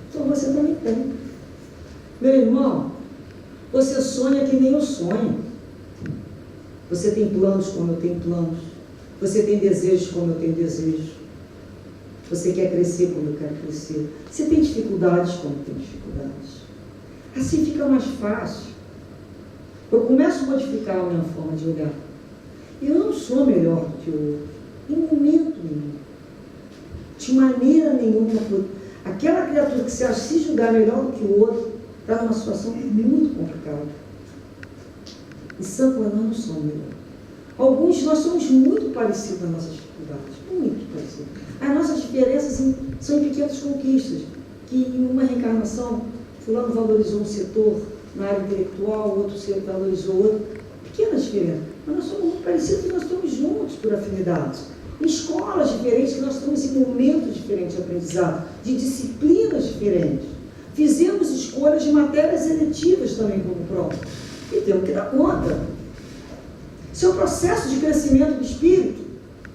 então você também tem. Meu irmão, você sonha que nem eu sonho. Você tem planos como eu tenho planos. Você tem desejos como eu tenho desejos. Você quer crescer como eu quero crescer. Você tem dificuldades como eu tenho dificuldades. Assim fica mais fácil. Eu começo a modificar a minha forma de olhar. Eu não sou melhor do que o outro. Em momento nenhum. De maneira nenhuma. Aquela criatura que se acha se julgar melhor do que o outro está numa situação muito complicada. E São Paulo não são melhor. Alguns de nós somos muito parecidos nas nossas dificuldades. Muito parecidos. As nossas diferenças são em pequenas conquistas. Que em uma reencarnação, fulano valorizou um setor na área intelectual, o outro setor valorizou outro. Pequenas diferenças. Mas nós somos muito parecidos porque nós estamos juntos por afinidades. Em escolas diferentes, que nós estamos em momentos diferentes de aprendizado, de disciplinas diferentes. Fizemos escolhas de matérias eletivas também como prova. E temos que dar conta. Seu processo de crescimento do espírito,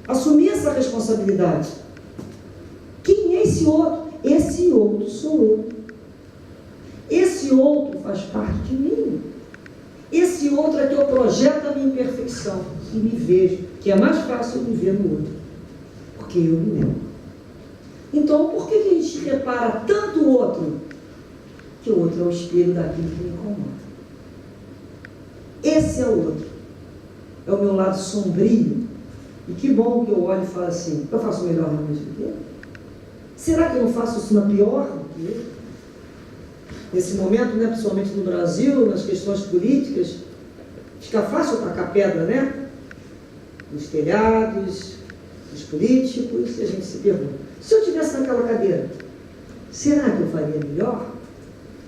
assumir essa responsabilidade. Quem é esse outro? Esse outro sou eu. Esse outro faz parte de mim. Esse outro é que eu projeto a minha imperfeição e me vejo, que é mais fácil me ver no outro, porque eu me lembro. Então, por que a gente repara tanto o outro? Que o outro é o espelho daquilo que me incomoda. Esse é o outro. é o meu lado sombrio. E que bom que eu olho e falo assim, eu faço melhor realmente do que ele? Será que eu não faço isso na pior do que ele? Nesse momento, né, principalmente no Brasil, nas questões políticas, fica fácil tacar pedra, né? Nos telhados, nos políticos, e a gente se pergunta, se eu estivesse naquela cadeira, será que eu faria melhor?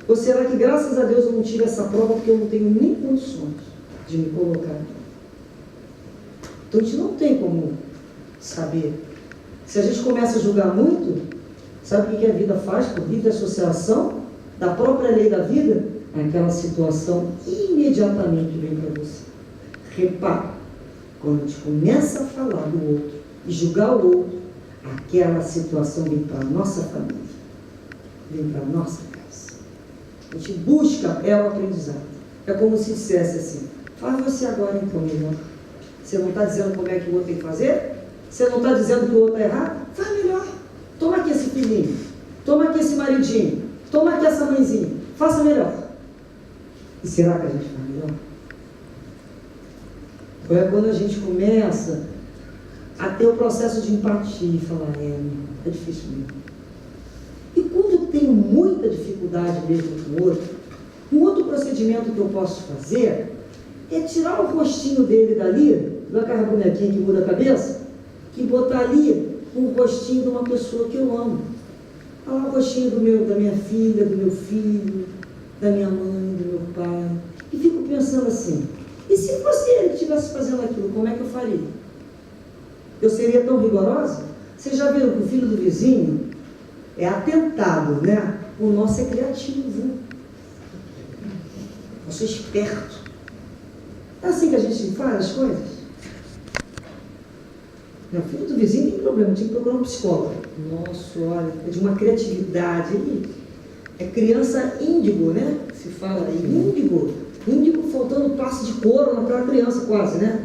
Ou será que, graças a Deus, eu não tive essa prova porque eu não tenho nem condições de me colocar? Então, a gente não tem como saber. Se a gente começa a julgar muito, sabe o que a vida faz por livre associação da própria lei da vida? Aquela situação imediatamente vem para você. Repare, quando a gente começa a falar do outro e julgar o outro, aquela situação vem para a nossa família, vem para a nossa casa. A gente busca o aprendizado. É como se dissesse assim, faz você agora então melhor. Você não está dizendo como é que o outro tem que fazer? Você não está dizendo que o outro está errado? Faz melhor. Toma aqui esse filhinho. Toma aqui esse maridinho. Toma aqui essa mãezinha. Faça melhor. E será que a gente faz melhor? Ou é quando a gente começa a ter o processo de empatia e falar, é difícil mesmo. E quando eu tenho muita dificuldade mesmo com o outro, um outro procedimento que eu posso fazer é tirar o rostinho dele dali, daquela bonequinha que muda a cabeça, e botar ali o rostinho de uma pessoa que eu amo. Olha lá o rostinho da minha filha, do meu filho, da minha mãe, do meu pai. E fico pensando assim, e se fosse ele que estivesse fazendo aquilo, como é que eu faria? Eu seria tão rigorosa? Vocês já viram que o filho do vizinho é atentado, né? O nosso é criativo. Eu sou esperto. É assim que a gente faz as coisas? Meu filho do vizinho tem problema, tinha que procurar um psicólogo. Nossa, olha, é de uma criatividade. É criança índigo, né? Se fala aí, índigo. Índigo faltando passe de couro naquela criança quase, né?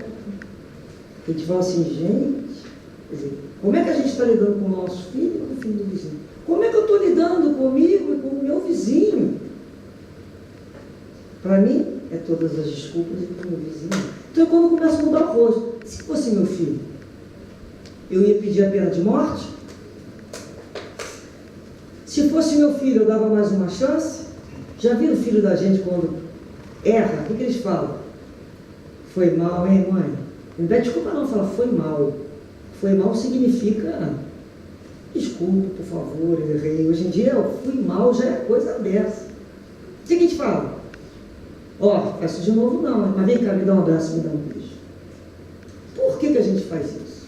A gente fala assim, gente, quer dizer, como é que a gente está lidando com o nosso filho e com o filho do vizinho? Como é que eu estou lidando comigo e com o meu vizinho? Para mim, é todas as desculpas e com o meu vizinho. Então é quando eu começo a mudar o rosto. Se fosse meu filho, eu ia pedir a pena de morte? Se fosse meu filho, eu dava mais uma chance? Já viram o filho da gente quando erra? O que eles falam? Foi mal, hein, mãe? Não dá desculpa não, fala foi mal. Foi mal significa desculpa, por favor, eu errei. Hoje em dia, eu fui mal, já é coisa dessa. O que a gente fala? Ó, faço de novo não, mas vem cá, me dá um abraço, me dá um beijo. Por que a gente faz isso?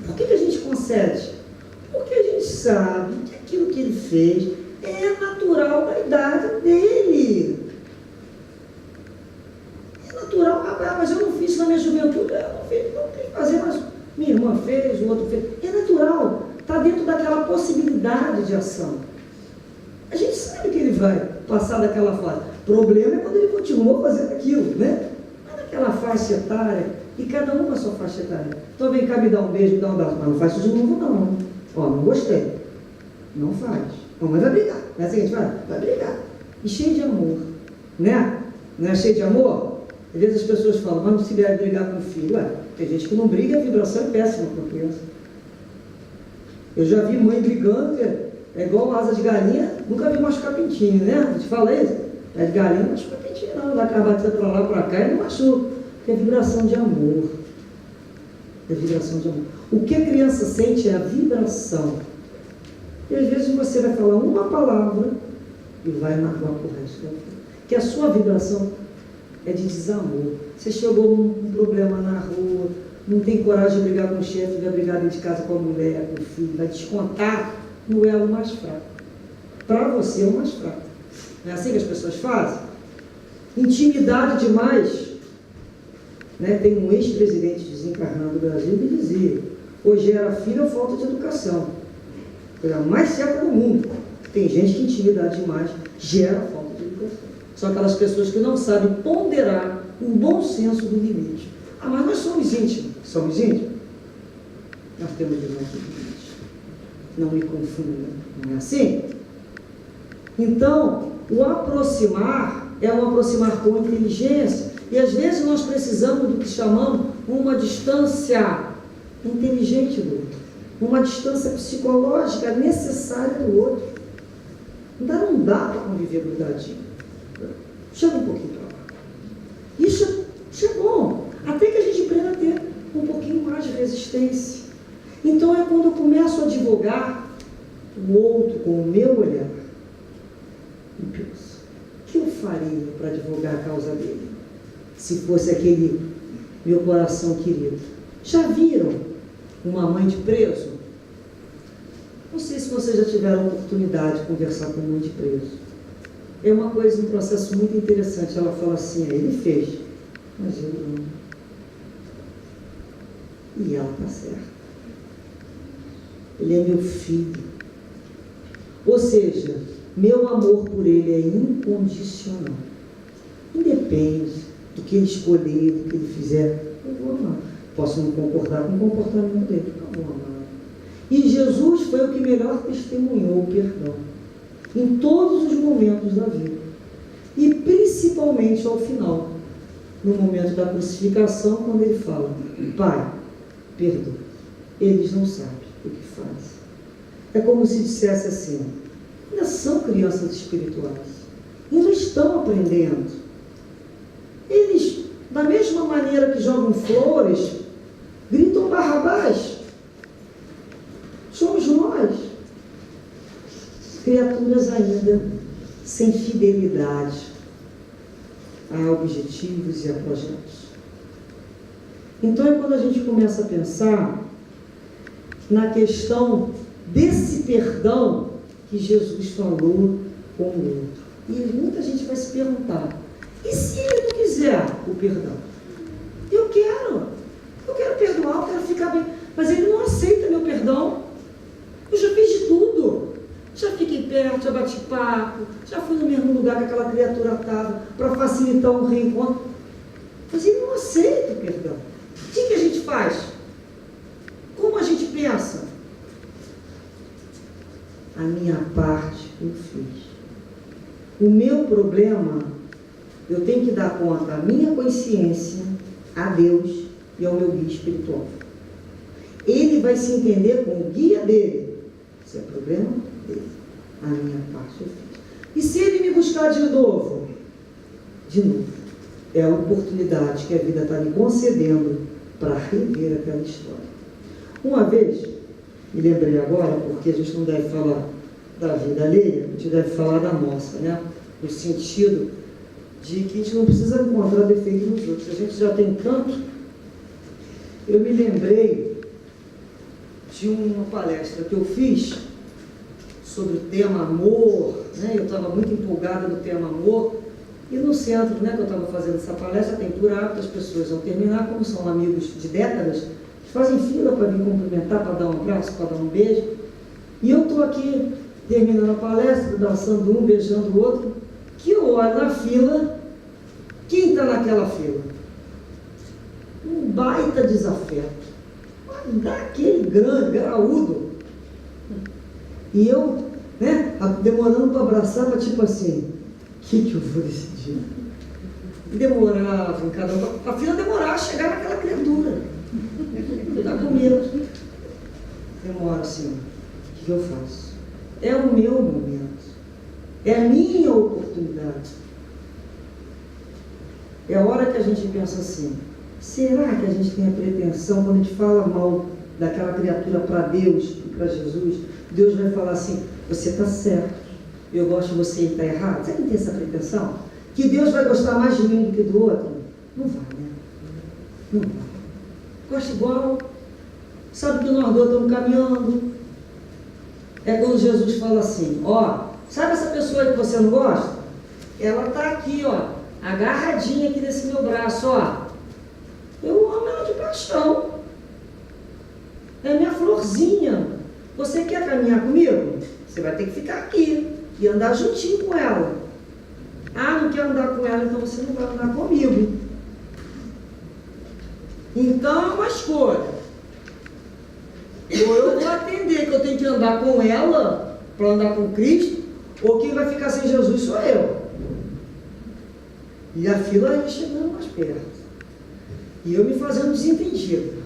Por que a gente concede? Porque a gente sabe que aquilo que ele fez é natural da idade dele. É natural, mas eu não fiz isso na minha juventude, eu não fiz, não tem que fazer, mas minha irmã fez, o outro fez. É natural, está dentro daquela possibilidade de ação. A gente sabe que ele vai passar daquela fase. O problema é quando ele continuou fazendo aquilo, né? Mas naquela faixa etária, e cada um com a sua faixa etária. Então vem cá, me dá um beijo, me dá um abraço. Mas não faz isso de novo não. Ó, não gostei. Não faz. Mamãe vai brigar. Não é assim que a gente fala? Vai brigar. E cheio de amor. Né? Não é cheio de amor? Às vezes as pessoas falam, mas não se deve brigar com o filho. Ué, tem gente que não briga, a vibração é péssima para a criança. Eu já vi mãe brigando, é igual asa de galinha, nunca vi machucar pintinho, né? A gente fala isso? É de galinha, não machuca pintinho não, dá carbatida para lá, para cá e não machuca. Porque é vibração de amor. É vibração de amor. O que a criança sente é a vibração. E às vezes você vai falar uma palavra e vai magoar o resto da vida. Que a sua vibração é de desamor. Você chegou num problema na rua, não tem coragem de brigar com o chefe, vai brigar dentro de casa com a mulher, com o filho, vai descontar no elo mais fraco. Para você é o mais fraco. Não é assim que as pessoas fazem? Intimidade demais. Né? Tem um ex-presidente desencarnado do Brasil que dizia, hoje era filho ou falta de educação. Coisa mais certa do mundo. Tem gente que intimidade demais gera falta de educação. São aquelas pessoas que não sabem ponderar o bom senso do limite. Ah, mas nós somos íntimos. Somos íntimos? Nós temos o nosso limite. Não me confunda. Não é assim? Então, o aproximar é um aproximar com inteligência. E às vezes nós precisamos do que chamamos uma distância inteligente do outro, uma distância psicológica necessária do outro. Não dá para conviver grudadinho. Chama um pouquinho para lá. Isso é bom. Até que a gente aprenda a ter um pouquinho mais de resistência. Então é quando eu começo a advogar o outro com o meu olhar. E penso, o que eu faria para advogar a causa dele? Se fosse aquele meu coração querido. Já viram uma mãe de preso? Não sei se vocês já tiveram a oportunidade de conversar com uma mãe de preso. É uma coisa, um processo muito interessante. Ela fala assim, ele fez, mas eu não. E ela está certa. Ele é meu filho. Ou seja, meu amor por ele é incondicional. Independe do que ele escolher, do que ele fizer, eu vou amar. Posso não concordar com o comportamento dele, eu vou amar. E Jesus foi o que melhor testemunhou o perdão em todos os momentos da vida. E principalmente ao final, no momento da crucificação, quando ele fala, Pai, perdoa, eles não sabem o que fazem. É como se dissesse assim, ainda são crianças espirituais, ainda estão aprendendo. Eles, da mesma maneira que jogam flores, gritam Barrabás. Somos nós, criaturas ainda sem fidelidade a objetivos e a projetos. Então é quando a gente começa a pensar na questão desse perdão que Jesus falou com o outro. E muita gente vai se perguntar, e se ele não quiser o perdão? Eu quero perdoar, eu quero ficar bem, mas ele não aceita meu perdão. Eu já fiz de tudo, já fiquei perto, já bati papo, já fui no mesmo lugar que aquela criatura estava, para facilitar um reencontro, mas ele não aceita o perdão. O que a gente faz? Como a gente pensa? A minha parte eu fiz. O meu problema, eu tenho que dar conta à minha consciência, a Deus e ao meu guia espiritual. Ele vai se entender com o guia dele. Isso é problema dele. A minha parte eu fiz. E se ele me buscar de novo? De novo. É a oportunidade que a vida está me concedendo para rever aquela história. Uma vez, me lembrei agora, porque a gente não deve falar da vida alheia, a gente deve falar da nossa, né? No sentido de que a gente não precisa encontrar defeito nos outros, a gente já tem tanto. Eu me lembrei de uma palestra que eu fiz sobre o tema amor, né? Eu estava muito empolgada no tema amor, e no centro, né, que eu estava fazendo essa palestra, tem por hábito, as pessoas vão terminar, como são amigos de décadas, fazem fila para me cumprimentar, para dar um abraço, para dar um beijo, e eu estou aqui terminando a palestra, dançando um, beijando o outro, que eu olho na fila, quem está naquela fila? Um baita desafeto, daquele grande, graúdo, e eu, né, demorando para abraçar, para tipo assim, o que eu vou decidir? Demorava em cada um, a fila demorava a chegar naquela criatura, está com medo, demora assim, o que eu faço? É o meu momento, é a minha oportunidade, é a hora que a gente pensa assim, será que a gente tem a pretensão, quando a gente fala mal daquela criatura para Deus e para Jesus, Deus vai falar assim, você está certo, eu gosto de você e está errado? Será que tem essa pretensão? Que Deus vai gostar mais de mim do que do outro? Não vai, né? Não vai. Gosta igual, sabe que nós dois estamos caminhando. É quando Jesus fala assim, ó, sabe essa pessoa que você não gosta? Ela está aqui, ó, agarradinha aqui nesse meu braço, ó. Eu amo ela de paixão. É minha florzinha. Você quer caminhar comigo? Você vai ter que ficar aqui e andar juntinho com ela. Ah, não quer andar com ela, então você não vai andar comigo. Então é uma escolha. Ou eu vou atender que eu tenho que andar com ela para andar com Cristo, ou quem vai ficar sem Jesus sou eu. E a fila ia chegando mais perto. E eu me fazendo desentendido.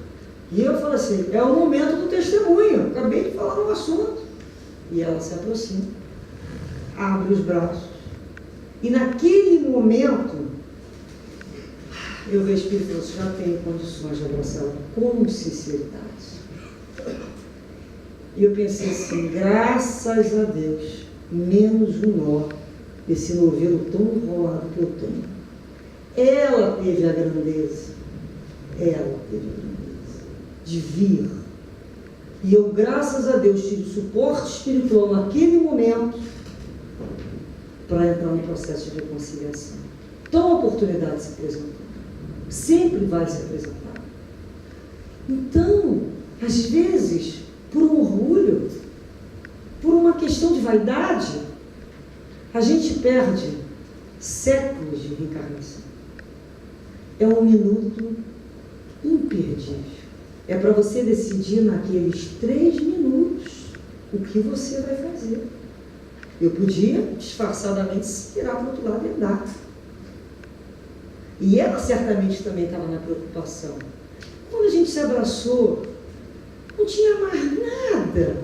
E eu falo assim, é o momento do testemunho. Acabei de falar no assunto. E ela se aproxima, abre os braços. E naquele momento, eu vejo o Espírito Santo, já tenho condições de abraçar ela com sinceridade. E eu pensei assim, graças a Deus, menos um nó desse novelo tão enrolado que eu tenho. Ela teve a grandeza de vir. E eu, graças a Deus, tive suporte espiritual naquele momento para entrar no processo de reconciliação. Então a oportunidade se apresentou. Sempre vai se apresentar. Então, às vezes, por um orgulho, por uma questão de vaidade, a gente perde séculos de reencarnação. É um minuto imperdível. É para você decidir naqueles 3 minutos o que você vai fazer. Eu podia disfarçadamente se virar para o outro lado e andar. E ela certamente também estava na preocupação. Quando a gente se abraçou, não tinha mais nada.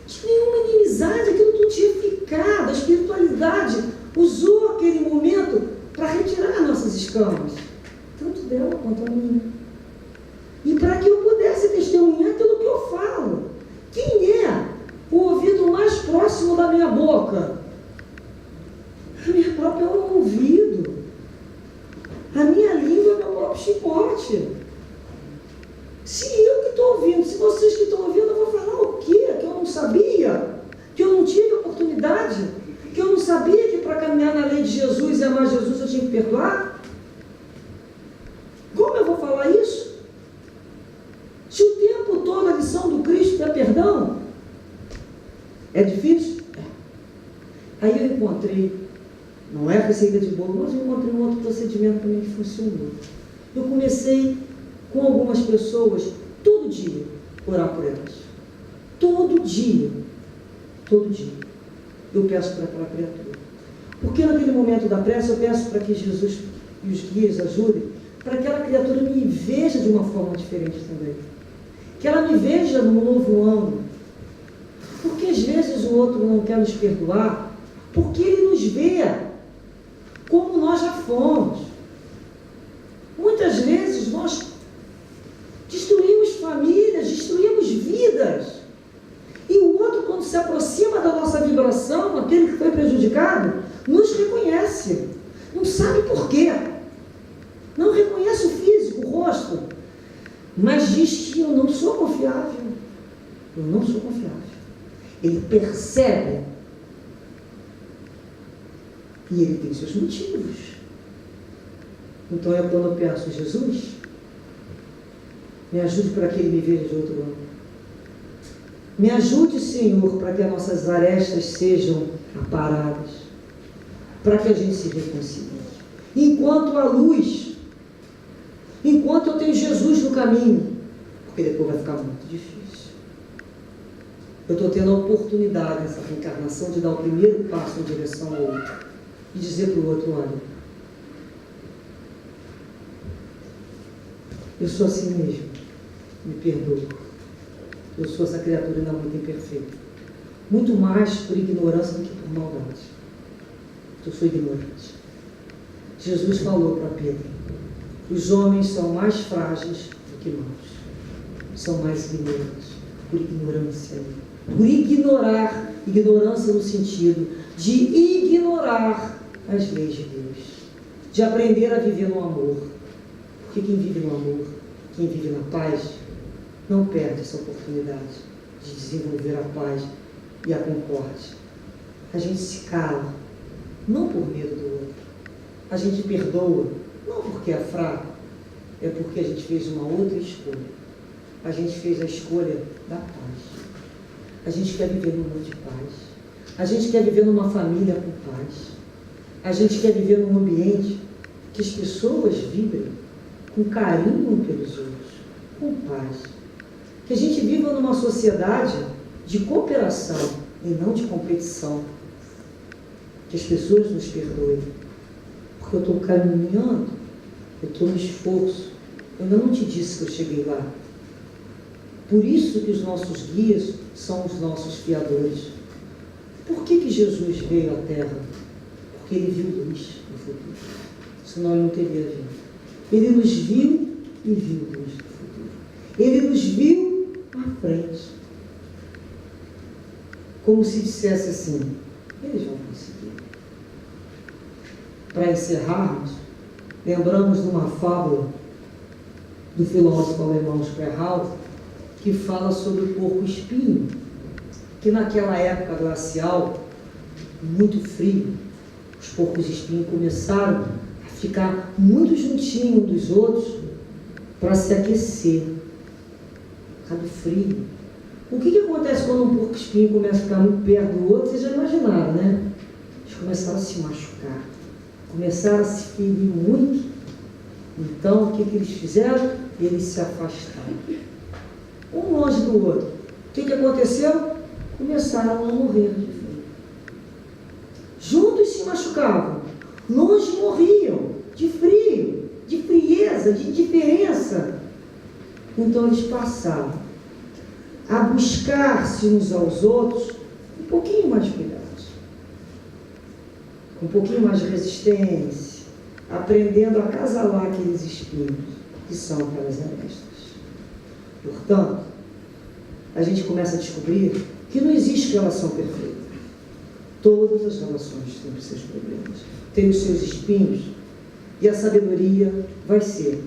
Não tinha nenhuma inimizade, aquilo não tinha ficado. A espiritualidade usou aquele momento para retirar nossas escamas, tanto dela quanto a minha. E para que eu pudesse testemunhar aquilo que eu falo. Quem é o ouvido mais próximo da minha boca? A minha própria ouvido. A minha língua é meu próprio chicote. Se eu que estou ouvindo, se vocês que estão ouvindo, eu vou falar o quê? Que eu não sabia? Que eu não tive oportunidade? Que eu não sabia que para caminhar na lei de Jesus e amar Jesus eu tinha que perdoar? Como eu vou falar isso? Se o tempo todo a lição do Cristo é perdão, é difícil? É. Aí eu encontrei, não é receita de bolo, mas eu encontrei um outro procedimento também que funcionou. Eu comecei com algumas pessoas, todo dia, orar por elas. Todo dia. Todo dia. Eu peço para aquela criatura. Porque naquele momento da prece, eu peço para que Jesus e os guias ajudem, para que aquela criatura me veja de uma forma diferente também. Que ela me veja num novo ângulo. Porque às vezes o outro não quer nos perdoar, porque ele nos vê como nós já fomos. Muitas vezes nós destruímos famílias, destruímos vidas. E o outro, quando se aproxima da nossa vibração, aquele que foi prejudicado, nos reconhece. Não sabe por quê. Não reconhece o físico, o rosto. Mas diz que eu não sou confiável. Eu não sou confiável. Ele percebe. E ele tem seus motivos. Então é quando eu peço, Jesus, me ajude para que ele me veja de outro ângulo. Me ajude, Senhor, para que as nossas arestas sejam aparadas, para que a gente se reconcilie. Enquanto a luz, enquanto eu tenho Jesus no caminho, porque depois vai ficar muito difícil. Eu estou tendo a oportunidade nessa reencarnação de dar o primeiro passo em direção ao outro e dizer para o outro, olha, eu sou assim mesmo, me perdoa. Eu sou essa criatura ainda muito imperfeita. Muito mais por ignorância do que por maldade. Eu sou ignorante. Jesus falou para Pedro, os homens são mais frágeis do que nós. São mais ignorantes, por ignorância. Por ignorar, ignorância no sentido de ignorar as leis de Deus. De aprender a viver no amor. Porque quem vive no amor, quem vive na paz, não perde essa oportunidade de desenvolver a paz e a concórdia. A gente se cala, não por medo do outro. A gente perdoa, não porque é fraco, é porque a gente fez uma outra escolha. A gente fez a escolha da paz. A gente quer viver num mundo de paz. A gente quer viver numa família com paz. A gente quer viver num ambiente que as pessoas vibrem com carinho pelos outros, com paz. Que a gente viva numa sociedade de cooperação e não de competição. Que as pessoas nos perdoem. porque eu estou caminhando, eu estou no esforço. Eu ainda não te disse que eu cheguei lá. Por isso que os nossos guias são os nossos fiadores. Por que Jesus veio à Terra? Porque Ele viu luz no futuro. Senão Ele não teria vindo. Ele nos viu e viu luz no futuro. Ele nos viu à frente. Como se dissesse assim, eles vão conseguir. Para encerrarmos, lembramos de uma fábula do filósofo alemão Sperhausen, que fala sobre o porco-espinho, que naquela época glacial, muito frio, os porcos-espinhos começaram a ficar muito juntinhos uns dos outros para se aquecer, por causa do frio. O que acontece quando um porco-espinho começa a ficar muito perto do outro? Vocês já imaginaram, né? Eles começaram a se machucar, começaram a se ferir muito. Então, o que eles fizeram? Eles se afastaram, um longe do outro. O que aconteceu? Começaram a morrer de frio. Juntos se machucavam, longe morriam, de frio, de frieza, de indiferença. Então eles passaram a buscar-se uns aos outros um pouquinho mais de cuidados, com um pouquinho mais de resistência, aprendendo a acasalar aqueles espinhos que são aquelas arestas. Portanto, a gente começa a descobrir que não existe relação perfeita. Todas as relações têm os seus problemas, têm os seus espinhos, e a sabedoria vai ser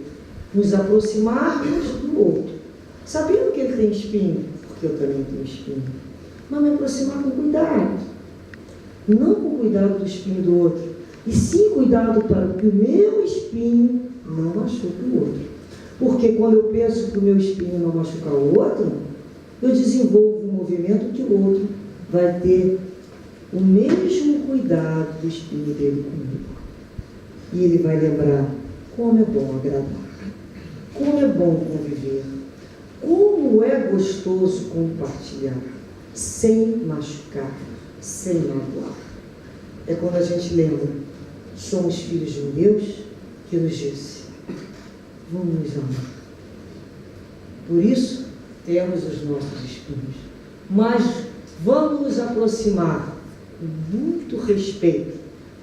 nos aproximarmos do outro, sabendo que ele tem espinho, porque eu também tenho espinho, mas me aproximar com cuidado, não com cuidado do espinho do outro, e sim cuidado para que o meu espinho não machuque o outro. Porque quando eu penso que o meu espinho não machucar o outro, eu desenvolvo um movimento que o outro vai ter o mesmo cuidado do espinho dele comigo. E ele vai lembrar como é bom agradar, como é bom conviver, como é gostoso compartilhar, sem machucar, sem magoar. É quando a gente lembra, somos filhos de um Deus que nos disse, vamos nos amar. Por isso, temos os nossos espinhos, mas vamos nos aproximar com muito respeito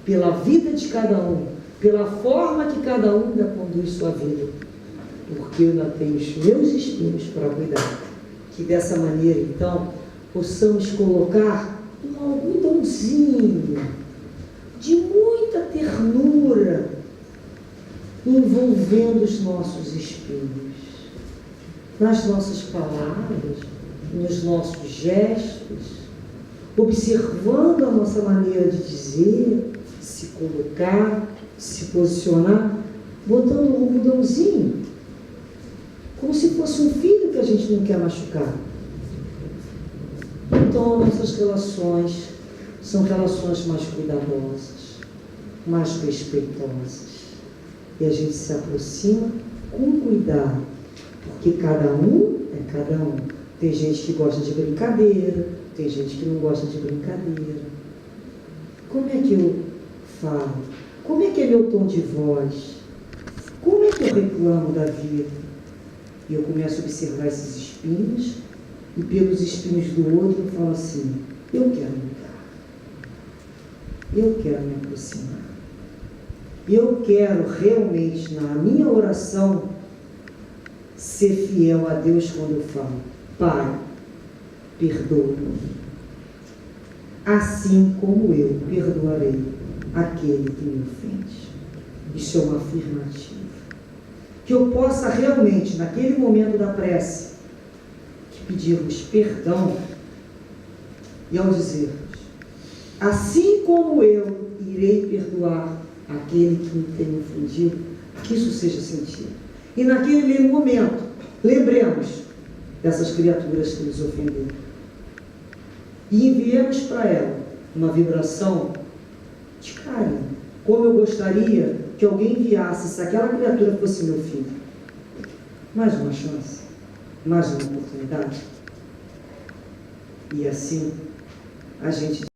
pela vida de cada um, pela forma que cada um ainda conduz sua vida, porque eu ainda tenho os meus espinhos para cuidar. Que dessa maneira, então, possamos colocar um algodãozinho de muita ternura envolvendo os nossos espinhos, nas nossas palavras, nos nossos gestos, observando a nossa maneira de dizer, se colocar, se posicionar, botando um algodãozinho, como se fosse um filho que a gente não quer machucar. Então, nossas relações são relações mais cuidadosas, mais respeitosas. E a gente se aproxima com cuidado, porque cada um é cada um. Tem gente que gosta de brincadeira, tem gente que não gosta de brincadeira. Como é que eu falo? Como é que é meu tom de voz? Como é que eu reclamo da vida? E eu começo a observar esses espinhos, e pelos espinhos do outro eu falo assim, eu quero mudar. Eu quero me aproximar. Eu quero realmente, na minha oração, ser fiel a Deus quando eu falo, Pai, perdoa-me, assim como eu perdoarei aquele que me ofende. Isso é uma afirmativa. Que eu possa realmente, naquele momento da prece, pedirmos perdão, e ao dizermos, assim como eu irei perdoar aquele que me tem ofendido, que isso seja sentido. E naquele momento, lembremos dessas criaturas que nos ofenderam. E enviemos para ela uma vibração de carinho. Como eu gostaria que alguém enviasse, se aquela criatura fosse meu filho. Mais uma chance, mais uma oportunidade. E assim, a gente